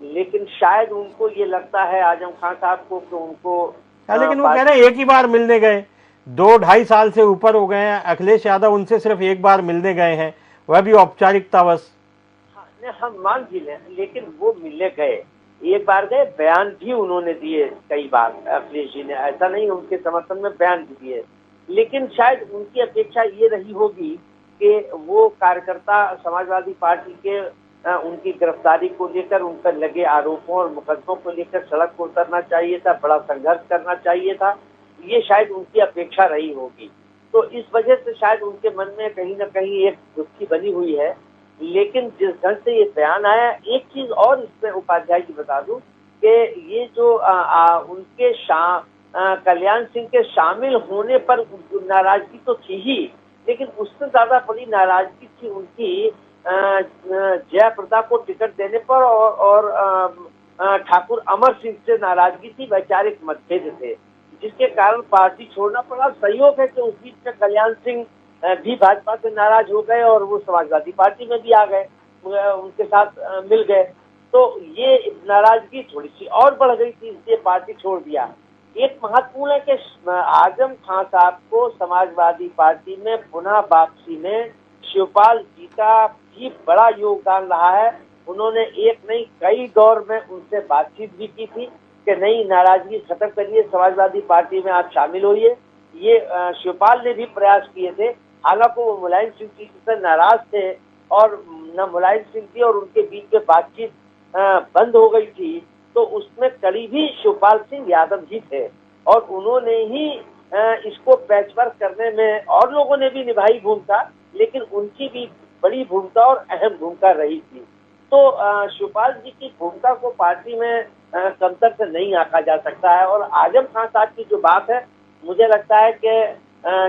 लेकिन शायद उनको ये लगता है आजम खान साहब को कि उनको लेकिन वो कह रहे हैं एक ही बार मिलने गए, 2-2.5 साल से ऊपर हो गए हैं। अखिलेश यादव उनसे सिर्फ एक बार मिलने गए हैं, वह भी औपचारिकतावश। हम मान भी लें, लेकिन वो मिलने गए, एक बार गए, बयान भी उन्होंने दिए कई बार अखिलेश जी ने, ऐसा नहीं उनके समर्थन में बयान भी दिए, लेकिन शायद उनकी अपेक्षा ये रही होगी कि वो कार्यकर्ता समाजवादी पार्टी के उनकी गिरफ्तारी को लेकर, उन पर लगे आरोपों और मुकदमों को लेकर सड़क को उतरना चाहिए था, बड़ा संघर्ष करना चाहिए था, ये शायद उनकी अपेक्षा रही होगी। तो इस वजह से शायद उनके मन में कहीं ना कहीं एक दुखी बनी हुई है। लेकिन जिस ढंग से ये बयान आया, एक चीज और इसमें उपाध्याय जी बता दूं कि ये जो उनके कल्याण सिंह के शामिल होने पर नाराजगी तो थी ही, लेकिन उससे ज्यादा बड़ी नाराजगी थी उनकी जयप्रदा को टिकट देने पर और ठाकुर अमर सिंह से नाराजगी थी, वैचारिक मतभेद थे, जिसके कारण पार्टी छोड़ना पड़ा। सहयोग है कि उस बीच में कल्याण सिंह भी भाजपा से नाराज हो गए और वो समाजवादी पार्टी में भी आ गए, उनके साथ मिल गए, तो ये नाराजगी थोड़ी सी और बढ़ गई थी, इसलिए पार्टी छोड़ दिया। एक महत्वपूर्ण है कि आजम खान साहब को समाजवादी पार्टी में पुनः वापसी में शिवपाल जी का भी बड़ा योगदान रहा है। उन्होंने एक नहीं कई दौर में उनसे बातचीत भी की थी कि नहीं, नाराजगी खत्म करिए, समाजवादी पार्टी में आप शामिल होइए। ये शिवपाल ने भी प्रयास किए थे, हालांकि वो मुलायम सिंह जी से नाराज थे और न मुलायम सिंह जी और उनके बीच में बातचीत बंद हो गई थी, तो उसमें करीबी शिवपाल सिंह यादव जी थे और उन्होंने ही इसको पैचवर्क करने में और लोगों ने भी निभाई भूमिका, लेकिन उनकी भी बड़ी भूमिका और अहम भूमिका रही थी। तो शिवपाल जी की भूमिका को पार्टी में कमतर से नहीं आंका जा सकता है। और आजम खान साहब की जो बात है, मुझे लगता है कि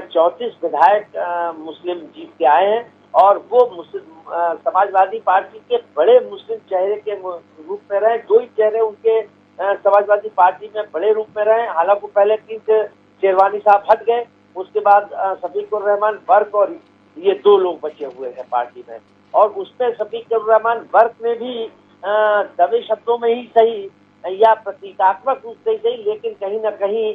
34 विधायक मुस्लिम जीत के आए हैं और वो समाजवादी पार्टी के बड़े मुस्लिम चेहरे के रूप में रहे। 2 ही चेहरे उनके समाजवादी पार्टी में बड़े रूप में रहे, हालांकि पहले 3 शेरवानी साहब हट गए, उसके बाद शफीकुर रहमान वर्क और ये 2 लोग बचे हुए हैं पार्टी में। और उसमें शफीकुर रहमान वर्क ने भी दबे शब्दों में ही सही या प्रतीकात्मक रूप से ही सही, लेकिन कहीं ना कहीं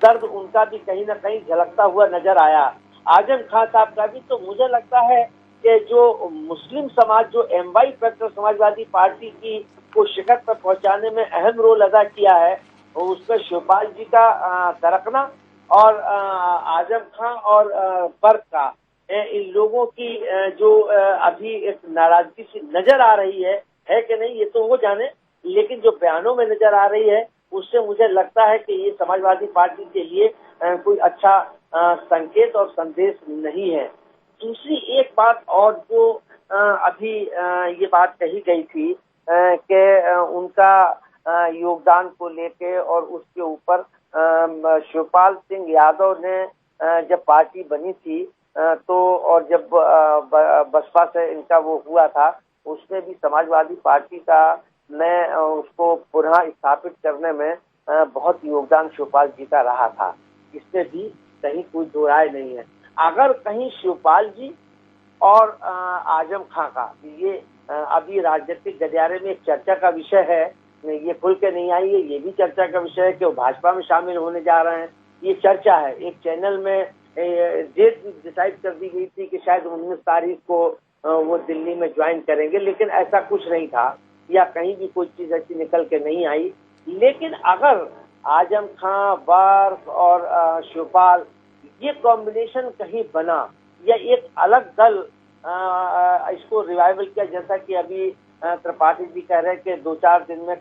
दर्द उनका भी कहीं ना कहीं झलकता हुआ नजर आया। आजम खान साहब का भी, तो मुझे लगता है कि जो मुस्लिम समाज, जो एमवाई फैक्टर समाजवादी पार्टी की को शिखर पर पहुंचाने में अहम रोल अदा किया है, उसमें शिवपाल जी का दरकना और आजम खान और फर्क का, इन लोगों की जो अभी एक नाराजगी सी नजर आ रही है कि नहीं ये तो वो जाने, लेकिन जो बयानों में नजर आ रही है उससे मुझे लगता है कि ये समाजवादी पार्टी के लिए कोई अच्छा संकेत और संदेश नहीं है। दूसरी एक बात और जो अभी ये बात कही गई थी कि उनका योगदान को लेके और उसके ऊपर शिवपाल सिंह यादव ने जब पार्टी बनी थी तो और जब बसपा से इनका वो हुआ था, उसमें भी समाजवादी पार्टी का ने उसको पुनः स्थापित करने में बहुत योगदान शिवपाल जी का रहा था। इसमें भी कहीं कोई दो राय नहीं है। अगर कहीं शिवपाल जी और आजम खां का ये अभी राजनीतिक गलियारे में एक चर्चा का विषय है, ये खुल के नहीं आई है, ये भी चर्चा का विषय है कि वो भाजपा में शामिल होने जा रहे हैं। ये चर्चा है। एक चैनल में डेट डिसाइड कर दी गई थी कि शायद 19 तारीख को वो दिल्ली में ज्वाइन करेंगे, लेकिन ऐसा कुछ नहीं था या कहीं भी कोई चीज ऐसी निकल के नहीं आई। लेकिन अगर आजम खां, बर्क और शिवपाल ये कॉम्बिनेशन कहीं बना या एक अलग दल इसको रिवाइवल किया, जैसा कि अभी त्रिपाठी जी कह रहे हैं कि 2-4 दिन में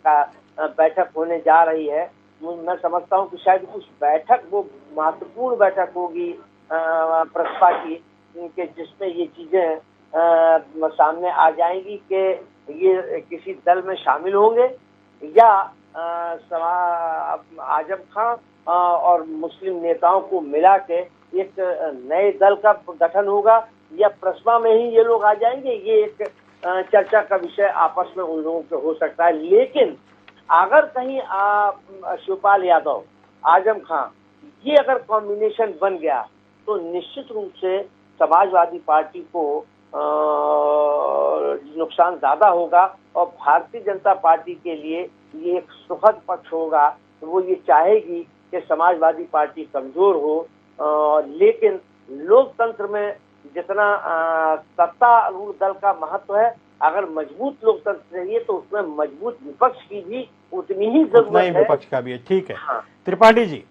बैठक होने जा रही है, मैं समझता हूं कि शायद उस बैठक वो महत्वपूर्ण बैठक होगी प्रसपा की, कि जिसमें ये चीजें सामने आ जाएंगी कि ये किसी दल में शामिल होंगे या आजम खां और मुस्लिम नेताओं को मिला के एक नए दल का गठन होगा या प्रसपा में ही ये लोग आ जाएंगे। ये एक चर्चा का विषय आपस में उन लोगों के हो सकता है। लेकिन अगर कहीं शिवपाल यादव, आजम खां ये अगर कॉम्बिनेशन बन गया तो निश्चित रूप से समाजवादी पार्टी को नुकसान ज्यादा होगा और भारतीय जनता पार्टी के लिए ये एक सुखद पक्ष होगा। तो वो ये चाहेगी कि समाजवादी पार्टी कमजोर हो, लेकिन लोकतंत्र में जितना सत्तारूढ़ दल का महत्व है, अगर मजबूत लोकतंत्र चाहिए तो उसमें मजबूत विपक्ष की भी उतनी ही जरूरत है। विपक्ष का भी है। ठीक है। हाँ। त्रिपाठी जी,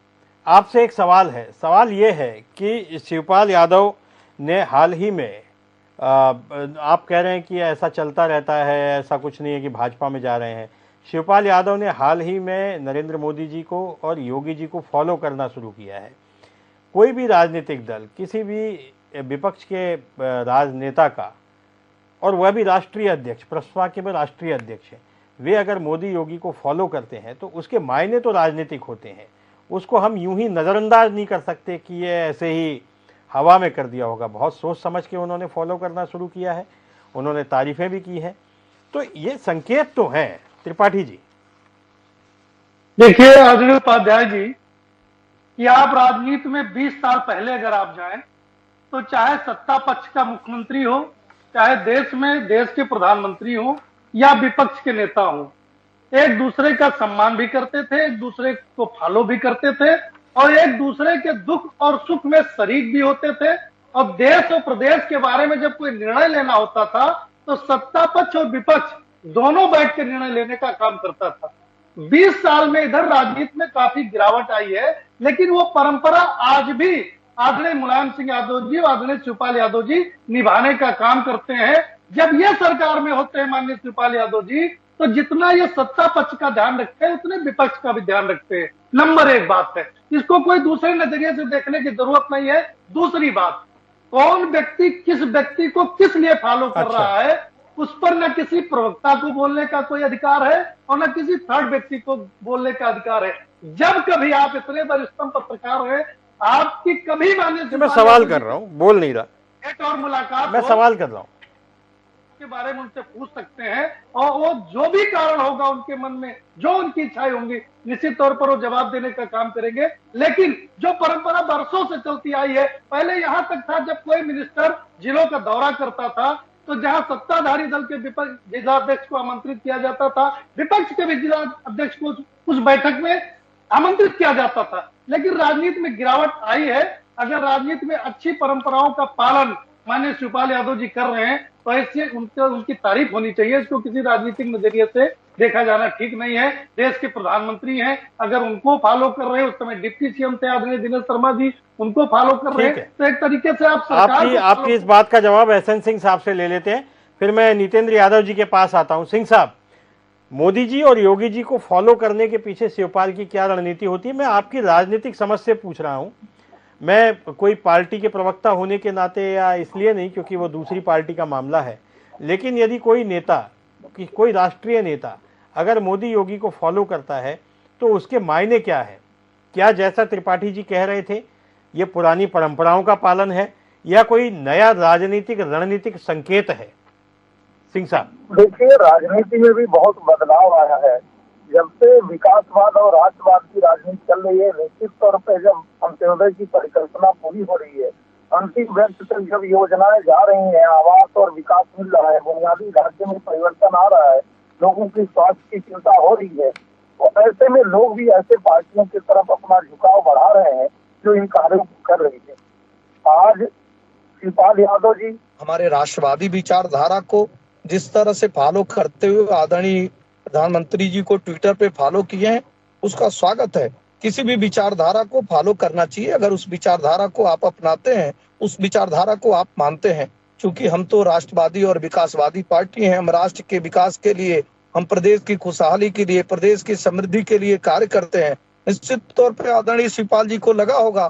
आपसे एक सवाल है। सवाल ये है कि शिवपाल यादव ने हाल ही में आप कह रहे हैं कि ऐसा चलता रहता है, ऐसा कुछ नहीं है कि भाजपा में जा रहे हैं। शिवपाल यादव ने हाल ही में नरेंद्र मोदी जी को और योगी जी को फॉलो करना शुरू किया है। कोई भी राजनीतिक दल किसी भी विपक्ष के राजनेता का, और वह भी राष्ट्रीय अध्यक्ष, प्रसपा के भी राष्ट्रीय अध्यक्ष हैं, वे अगर मोदी योगी को फॉलो करते हैं तो उसके मायने तो राजनीतिक होते हैं। उसको हम यूं ही नज़रअंदाज नहीं कर सकते कि ये ऐसे ही हवा में कर दिया होगा। बहुत सोच समझ के उन्होंने फॉलो करना शुरू किया है, उन्होंने तारीफें भी की हैं। तो ये संकेत तो हैं। त्रिपाठी जी देखिए आदरणीय उपाध्याय जी, कि आप राजनीति में 20 साल पहले अगर आप जाएं तो चाहे सत्ता पक्ष का मुख्यमंत्री हो, चाहे देश के प्रधानमंत्री हो या विपक्ष के नेता हो, एक दूसरे का सम्मान भी करते थे, एक दूसरे को फॉलो भी करते थे और एक दूसरे के दुख और सुख में शरीक भी होते थे। और देश और प्रदेश के बारे में जब कोई निर्णय लेना होता था तो सत्ता पक्ष और विपक्ष दोनों बैठ के निर्णय लेने का काम करता था। 20 साल में इधर राजनीति में काफी गिरावट आई है, लेकिन वो परंपरा आज भी आदरणीय मुलायम सिंह यादव जी और आदरणीय शिवपाल यादव जी निभाने का काम करते हैं। जब ये सरकार में होते हैं माननीय शिवपाल यादव जी, तो जितना ये सत्ता पक्ष का ध्यान रखते हैं उतने विपक्ष का भी ध्यान रखते हैं। नंबर 1 बात है, इसको कोई दूसरे नजरिए से देखने की जरूरत नहीं है। दूसरी बात, कौन व्यक्ति किस व्यक्ति को किस लिए फॉलो कर रहा है, उस पर न किसी प्रवक्ता को बोलने का कोई अधिकार है और न किसी थर्ड व्यक्ति को बोलने का अधिकार है। जब कभी आप इतने वरिष्ठतम पत्रकार हैं, आपकी कभी मान्य, मैं सवाल कर रहा हूँ, बोल नहीं रहा, एक और मुलाकात, मैं सवाल कर रहा हूँ के बारे में उनसे पूछ सकते हैं और वो जो भी कारण होगा उनके मन में, जो उनकी इच्छाएं होंगी, निश्चित तौर पर वो जवाब देने का काम करेंगे। लेकिन जो परंपरा बरसों से चलती आई है, पहले यहां तक था जब कोई मिनिस्टर जिलों का दौरा करता था तो जहां सत्ताधारी दल के विपक्ष जिलाध्यक्ष को आमंत्रित किया जाता था, विपक्ष के भी जिला अध्यक्ष को उस बैठक में आमंत्रित किया जाता था। लेकिन राजनीति में गिरावट आई है। अगर राजनीति में अच्छी परंपराओं का पालन माननीय शिवपाल यादव जी कर रहे हैं तो ऐसे उनकी तारीफ होनी चाहिए। इसको किसी राजनीतिक नजरिए से देखा जाना ठीक नहीं है। देश के प्रधानमंत्री हैं, अगर उनको फॉलो कर रहे हैं, उस समय डिप्टी सीएम थे आदरणीय दिनेश शर्मा जी, उनको फॉलो कर रहे हैं, तो एक तरीके से आप आपकी इस बात का जवाब एसएन सिंह साहब से ले लेते हैं, फिर मैं नितेंद्र यादव जी के पास आता हूं। सिंह साहब, मोदी जी और योगी जी को फॉलो करने के पीछे शिवपाल की क्या रणनीति होती है? मैं आपकी राजनीतिक समझ से पूछ रहा हूं, मैं कोई पार्टी के प्रवक्ता होने के नाते या इसलिए नहीं क्योंकि वो दूसरी पार्टी का मामला है, लेकिन यदि कोई नेता, कोई राष्ट्रीय नेता अगर मोदी योगी को फॉलो करता है तो उसके मायने क्या है? क्या जैसा त्रिपाठी जी कह रहे थे ये पुरानी परंपराओं का पालन है या कोई नया राजनीतिक रणनीतिक संकेत है? सिंह साहब, देखिए, राजनीति में भी बहुत बदलाव आया है। जब से विकासवाद और राष्ट्रवाद की राजनीति चल रही है, निश्चित तौर पर जब अंत्योदय की परिकल्पना पूरी हो रही है अंतिम व्यक्ति तक जब योजनाएं जा रही हैं, आवास और विकास मिल रहा है, बुनियादी ढांचे में परिवर्तन आ रहा है, लोगों की स्वास्थ्य की चिंता हो रही है, तो ऐसे में लोग भी ऐसे पार्टियों की तरफ अपना झुकाव बढ़ा रहे हैं जो इन कार्यों को कर रही है। आज शिवपाल यादव जी हमारे राष्ट्रवादी विचारधारा को जिस तरह से फॉलो करते हुए आदरणीय प्रधानमंत्री जी को ट्विटर पे फॉलो किए हैं, उसका स्वागत है। किसी भी विचारधारा को फॉलो करना चाहिए। अगर उस विचारधारा को आप अपनाते हैं, उस विचारधारा को आप मानते हैं, क्योंकि हम तो राष्ट्रवादी और विकासवादी पार्टी हैं। हम राष्ट्र के विकास के लिए, हम प्रदेश की खुशहाली के लिए, प्रदेश की समृद्धि के लिए कार्य करते हैं। निश्चित तौर पर आदरणीय शिवपाल जी को लगा होगा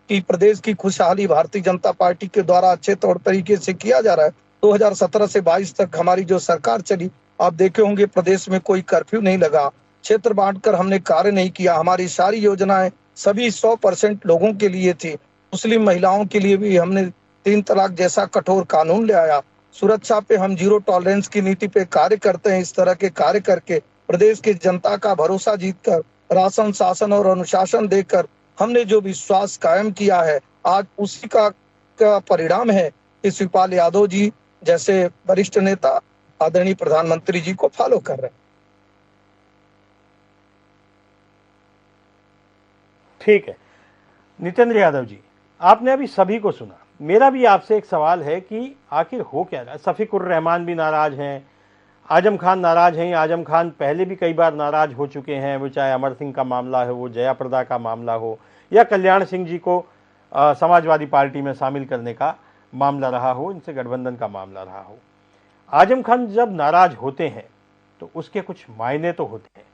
कि प्रदेश की खुशहाली भारतीय जनता पार्टी के द्वारा अच्छे तौर तरीके से किया जा रहा है। 2017 से 22 तक हमारी जो सरकार चली, आप देखे होंगे प्रदेश में कोई कर्फ्यू नहीं लगा, क्षेत्र बांटकर हमने कार्य नहीं किया। हमारी सारी योजनाएं सभी 100% लोगों के लिए थी। मुस्लिम महिलाओं के लिए भी हमने 3 तलाक जैसा कठोर कानून ले आया। सुरक्षा पे हम जीरो टॉलरेंस की नीति पे कार्य करते हैं। इस तरह के कार्य करके प्रदेश की जनता का भरोसा जीतकर, राशन, शासन और अनुशासन देकर हमने जो विश्वास कायम किया है, आज उसी का परिणाम है कि शिवपाल यादव जी जैसे वरिष्ठ नेता आदरणीय प्रधानमंत्री जी को फॉलो कर रहे हैं। ठीक है नितेंद्र यादव जी, आपने अभी सभी को सुना। मेरा भी आपसे एक सवाल है कि आखिर हो क्या रहा है। शफीकुर रहमान भी नाराज हैं, आजम खान नाराज हैं। आजम खान पहले भी कई बार नाराज हो चुके हैं, वो चाहे अमर सिंह का मामला हो, वो जया प्रदा का मामला हो, या कल्याण सिंह जी को समाजवादी पार्टी में शामिल करने का मामला रहा हो, इनसे गठबंधन का मामला रहा हो। आजम खान जब नाराज होते हैं तो उसके कुछ मायने तो होते हैं।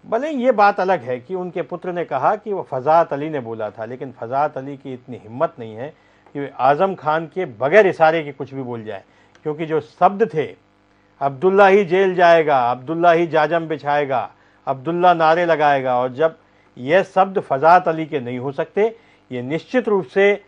भले ये बात अलग है कि उनके पुत्र ने कहा कि वो फजात अली ने बोला था, लेकिन फजात अली की इतनी हिम्मत नहीं है कि वे आजम खान के बगैर इशारे के कुछ भी बोल जाए, क्योंकि जो शब्द थे, अब्दुल्ला ही जेल जाएगा, अब्दुल्ला ही जाजम बिछाएगा, अब्दुल्ला नारे लगाएगा, और जब यह शब्द फजात अली के नहीं हो सकते, ये निश्चित रूप से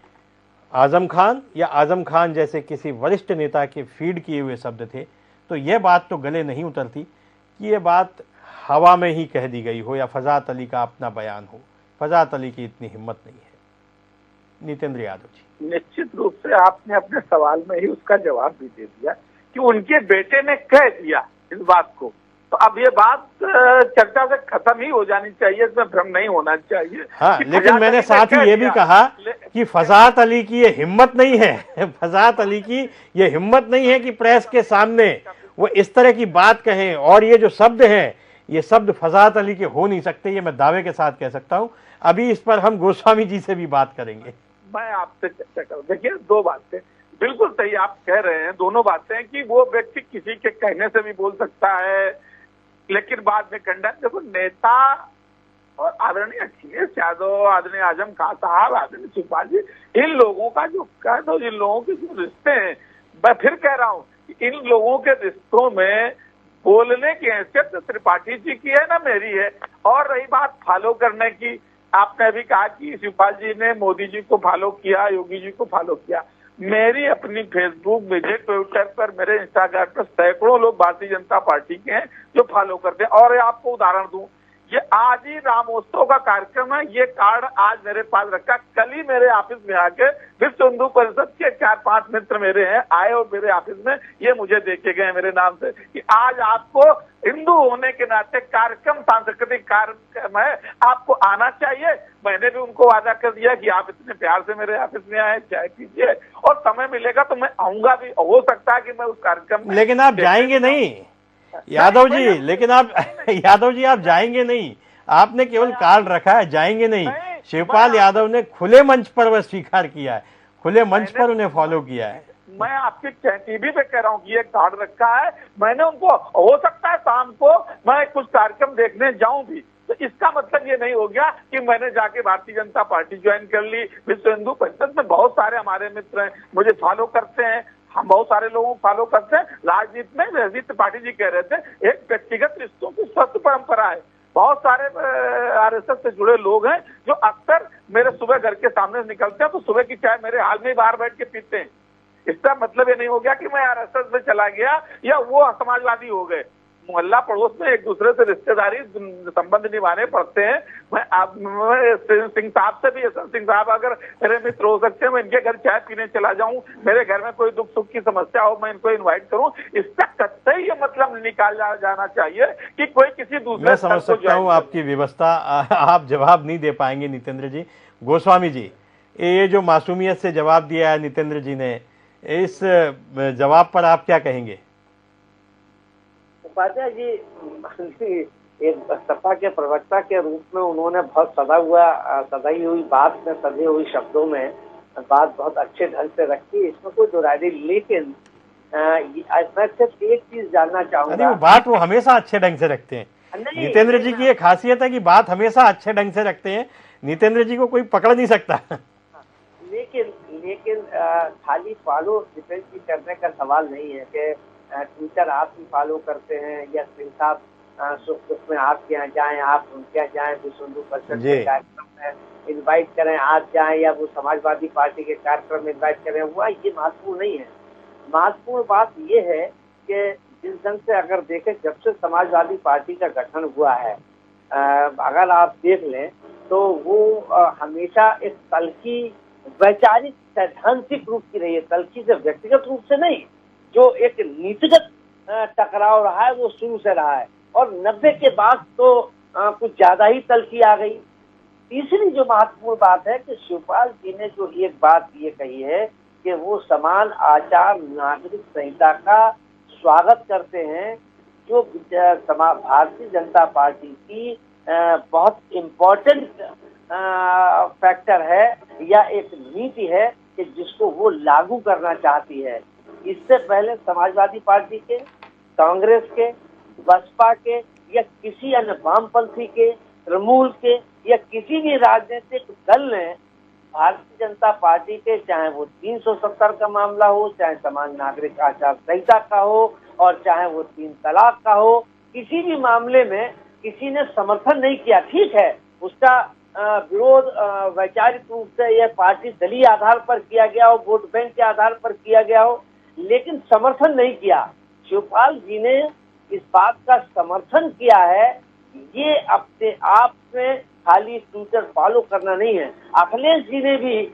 आजम खान या आजम खान जैसे किसी वरिष्ठ नेता के फीड किए हुए शब्द थे। तो यह बात तो गले नहीं उतरती कि यह बात हवा में ही कह दी गई हो या फजात अली का अपना बयान हो। फजात अली की इतनी हिम्मत नहीं है। नितेंद्र यादव जी, निश्चित रूप से आपने अपने सवाल में ही उसका जवाब भी दे दिया कि उनके बेटे ने कह दिया इस बात को। तो अब ये बात चर्चा से खत्म ही हो जानी चाहिए, इसमें भ्रम नहीं होना चाहिए। हाँ, लेकिन मैंने साथ ही ये भी कहा कि फजात अली की ये हिम्मत नहीं है, फजात अली की ये हिम्मत नहीं है कि प्रेस के सामने वो इस तरह की बात कहें। और ये जो शब्द हैं, ये शब्द फजात अली के हो नहीं सकते, ये मैं दावे के साथ कह सकता हूं। अभी इस पर हम गोस्वामी जी से भी बात करेंगे। मैं आपसे चर्चा करूं। देखिए, 2 बातें बिल्कुल सही आप कह रहे हैं। दोनों बातें कि वो व्यक्ति किसी के कहने से भी बोल सकता है, लेकिन बाद में खंडन। देखो, नेता और आदरणीय अखिलेश यादव, आदरणीय आजम खान साहब, आदरणीय शिवपाल जी, इन लोगों का जो कह दो, इन लोगों के जो रिश्ते हैं, मैं फिर कह रहा हूं कि इन लोगों के रिश्तों में बोलने की हैसियत त्रिपाठी जी की है ना मेरी है। और रही बात फॉलो करने की, आपने अभी कहा कि शिवपाल जी ने मोदी जी को फॉलो किया, योगी जी को फॉलो किया। मेरी अपनी फेसबुक, मेरे ट्विटर पर, मेरे इंस्टाग्राम पर सैकड़ों लोग भारतीय जनता पार्टी के हैं जो फॉलो करते हैं। और आपको उदाहरण दूं, ये आज ही रामोत्सव का कार्यक्रम है, ये कार्ड आज मेरे पास रखा। कल ही मेरे ऑफिस में आके विश्व हिंदू परिषद के 4-5 मित्र मेरे हैं आए और मेरे ऑफिस में ये मुझे देके गए मेरे नाम से कि आज आपको हिंदू होने के नाते कार्यक्रम, सांस्कृतिक कार्यक्रम है, आपको आना चाहिए। मैंने भी उनको वादा कर दिया कि आप इतने प्यार से मेरे ऑफिस में आए, चाय पीजिए, और समय मिलेगा तो मैं आऊंगा भी। हो सकता है कि मैं उस कार्यक्रम में, लेकिन आप जाएंगे नहीं यादव जी, लेकिन आप यादव जी आप जाएंगे नहीं। आपने केवल कार्ड रखा है, जाएंगे नहीं। शिवपाल यादव ने खुले मंच पर वह स्वीकार किया है, खुले मंच पर उन्हें फॉलो किया है। मैं आपके टीवी पे कह रहा हूँ कि ये कार्ड रखा है। मैंने उनको, हो सकता है शाम को मैं कुछ कार्यक्रम देखने जाऊं भी, तो इसका मतलब ये नहीं हो गया कि मैंने जाके भारतीय जनता पार्टी ज्वाइन कर ली। विश्व हिंदू परिषद में बहुत सारे हमारे मित्र हैं, मुझे फॉलो करते हैं, हम बहुत सारे लोगों को फॉलो करते हैं। राजनीति में जैसे त्रिपाठी जी कह रहे थे, एक व्यक्तिगत रिश्तों की स्वस्थ परंपरा है। बहुत सारे आरएसएस से जुड़े लोग हैं जो अक्सर मेरे सुबह घर के सामने से निकलते हैं तो सुबह की चाय मेरे हाल में बाहर बैठ के पीते हैं। इसका मतलब ये नहीं हो गया कि मैं आरएसएस में चला गया या वो समाजवादी हो गए। मोहल्ला पड़ोस में एक दूसरे से रिश्तेदारी संबंध निभाने पड़ते हैं। मैं सिंह साहब से भी, सिंह साहब अगर मेरे मित्र हो सकते हैं, मैं इनके घर चाय पीने चला जाऊं, मेरे घर में कोई दुख सुख की समस्या हो, मैं इनको इनवाइट करूं, इसका कतई ये मतलब निकाल जाना चाहिए कि कोई किसी दूसरे। मैं समझ सकता हूं आपकी व्यवस्था, आप जवाब नहीं दे पाएंगे नितेंद्र जी। गोस्वामी जी, ये जो मासूमियत से जवाब दिया है नितेंद्र जी ने, इस जवाब पर आप क्या कहेंगे? उपाध्याय जी, एक सपा के प्रवक्ता के रूप में उन्होंने बहुत सदाई हुई बात में, सजे हुई शब्दों में बात बहुत अच्छे ढंग से रखी, इसमें कोई दो राय नहीं। लेकिन मैं सिर्फ एक चीज जानना चाहूंगा। बात वो हमेशा अच्छे ढंग से रखते हैं। नितेंद्र जी की ये खासियत है कि बात हमेशा अच्छे ढंग से रखते हैं, नितेंद्र जी को कोई पकड़ नहीं सकता। लेकिन खाली फॉलो डिपेंड करने का सवाल नहीं है कि ट्विटर आप ही फॉलो करते हैं या सिंह साहब सुख दुख में आपके यहाँ जाएं, आप उनके यहाँ जाएं, विश्व हिंदू परिषद के कार्यक्रम में इन्वाइट करें, आप जाएं, या वो समाजवादी पार्टी के कार्यक्रम में इन्वाइट करें, वो ये महत्वपूर्ण नहीं है। महत्वपूर्ण बात ये है कि जिस ढंग से अगर देखें, जब से समाजवादी पार्टी का गठन हुआ है, अगर आप देख लें तो वो हमेशा एक तल्खी वैचारिक सैद्धांतिक रूप की रही है, तल्खी से व्यक्तिगत रूप से नहीं। जो एक नीतिगत टकराव रहा है वो शुरू से रहा है, और 90 के बाद तो कुछ ज्यादा ही तल्खी आ गई। तीसरी जो महत्वपूर्ण बात है कि शिवपाल जी ने जो एक बात ये कही है कि वो समान आचार नागरिक संहिता का स्वागत करते हैं, जो भारतीय जनता पार्टी की बहुत इम्पोर्टेंट फैक्टर है या एक नीति है कि जिसको वो लागू करना चाहती है। इससे पहले समाजवादी पार्टी के, कांग्रेस के, बसपा के या किसी अन्य वामपंथी के, तृणमूल के या किसी भी राजनीतिक दल ने भारतीय जनता पार्टी के, चाहे वो 370 का मामला हो, चाहे समान नागरिक आचार संहिता का हो, और चाहे वो 3 तलाक का हो, किसी भी मामले में किसी ने समर्थन नहीं किया। ठीक है, उसका विरोध वैचारिक रूप से या पार्टी दलीय आधार पर किया गया हो, वोट बैंक के आधार पर किया गया हो, लेकिन समर्थन नहीं किया। शिवपाल जी ने इस बात का समर्थन किया है। ये अपने आप में खाली ट्विटर फॉलो करना नहीं है। अखिलेश जी ने भी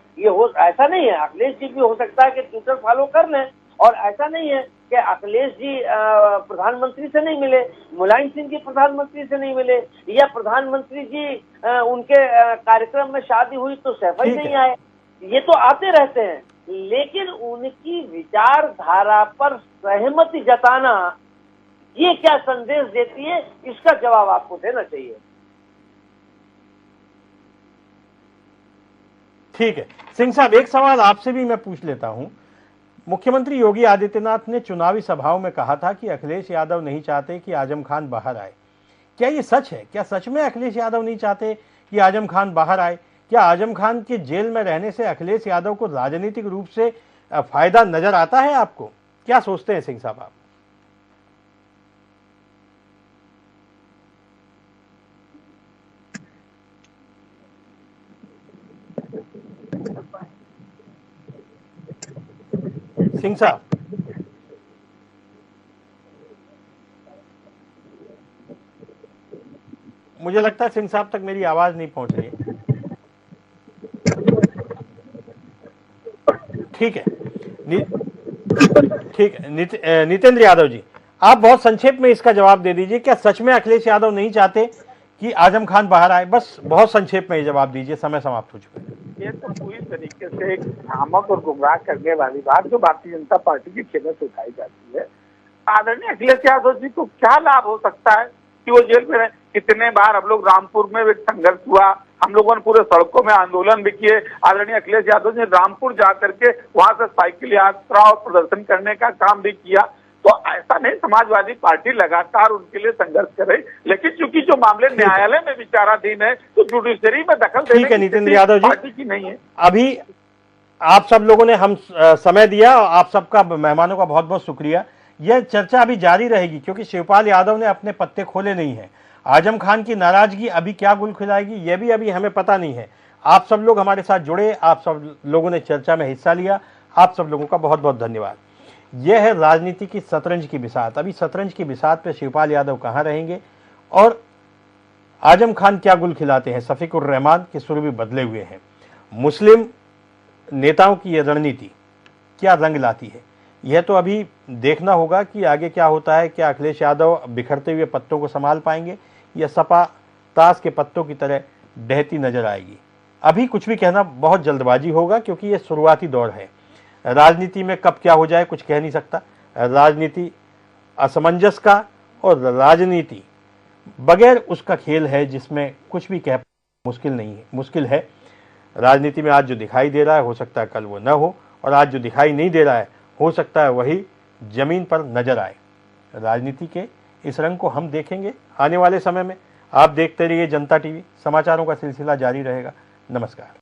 ऐसा नहीं है, अखिलेश जी भी हो सकता है कि ट्विटर फॉलो कर लें, और ऐसा नहीं है कि अखिलेश जी प्रधानमंत्री से नहीं मिले, मुलायम सिंह जी प्रधानमंत्री से नहीं मिले, या प्रधानमंत्री जी उनके कार्यक्रम में शादी हुई तो सैफ ही नहीं आए। ये तो आते रहते हैं, लेकिन उनकी विचारधारा पर सहमति जताना ये क्या संदेश देती है, इसका जवाब आपको देना चाहिए। ठीक है सिंह साहब, एक सवाल आपसे भी मैं पूछ लेता हूं। मुख्यमंत्री योगी आदित्यनाथ ने चुनावी सभाओं में कहा था कि अखिलेश यादव नहीं चाहते कि आजम खान बाहर आए। क्या ये सच है? क्या सच में अखिलेश यादव नहीं चाहते कि आजम खान बाहर आए? क्या आजम खान के जेल में रहने से अखिलेश यादव को राजनीतिक रूप से फायदा नजर आता है आपको? क्या सोचते हैं सिंह साहब आप? सिंह साहब, मुझे लगता है सिंह साहब तक मेरी आवाज नहीं पहुंच रही है। ठीक है, नितेंद्र यादव जी, आप बहुत संक्षेप में इसका जवाब दे दीजिए। क्या सच में अखिलेश यादव नहीं चाहते कि आजम खान बाहर आए? बस बहुत संक्षेप में ये जवाब दीजिए, समय समाप्त हो चुका है। ये तो पूरी तरीके से एक भ्रामक और गुमराह करने वाली बात जो भारतीय जनता पार्टी की खेमे से उठाई जाती है। आदरणीय अखिलेश यादव जी को क्या लाभ हो सकता है कि वो जेल में रहे? कितने बार हम लोग रामपुर में एक संघर्ष हुआ, हम लोगों ने पूरे सड़कों में आंदोलन भी किए। आदरणीय अखिलेश यादव ने रामपुर जा करके वहां से साइकिल यात्रा और प्रदर्शन करने का काम भी किया। तो ऐसा नहीं, समाजवादी पार्टी लगातार उनके लिए संघर्ष कर रही, लेकिन चूंकि जो मामले न्यायालय में विचाराधीन है तो जुडिशरी में दखल देने की नितेंद्र यादव जी पार्टी की नहीं है। अभी आप सब लोगों ने हम समय दिया, आप सबका, मेहमानों का बहुत बहुत शुक्रिया। यह चर्चा अभी जारी रहेगी क्योंकि शिवपाल यादव ने अपने पत्ते खोले नहीं हैं। आजम खान की नाराजगी अभी क्या गुल खिलाएगी यह भी अभी हमें पता नहीं है। आप सब लोग हमारे साथ जुड़े, आप सब लोगों ने चर्चा में हिस्सा लिया, आप सब लोगों का बहुत बहुत धन्यवाद। यह है राजनीति की शतरंज की बिसात। अभी शतरंज की बिसात पे शिवपाल यादव कहाँ रहेंगे और आजम खान क्या गुल खिलाते हैं। शफीकुर रहमान के सुर भी बदले हुए हैं। मुस्लिम नेताओं की यह रणनीति क्या रंग लाती है, यह तो अभी देखना होगा कि आगे क्या होता है। क्या अखिलेश यादव बिखरते हुए पत्तों को संभाल पाएंगे या सपा ताश के पत्तों की तरह बहती नजर आएगी। अभी कुछ भी कहना बहुत जल्दबाजी होगा, क्योंकि यह शुरुआती दौर है। राजनीति में कब क्या हो जाए कुछ कह नहीं सकता। राजनीति असमंजस का और राजनीति बगैर उसका खेल है जिसमें कुछ भी कह मुश्किल है। राजनीति में आज जो दिखाई दे रहा है हो सकता है कल वो न हो, और आज जो दिखाई नहीं दे रहा है हो सकता है वही जमीन पर नजर आए। राजनीति के इस रंग को हम देखेंगे आने वाले समय में। आप देखते रहिए जनता टीवी, समाचारों का सिलसिला जारी रहेगा। नमस्कार।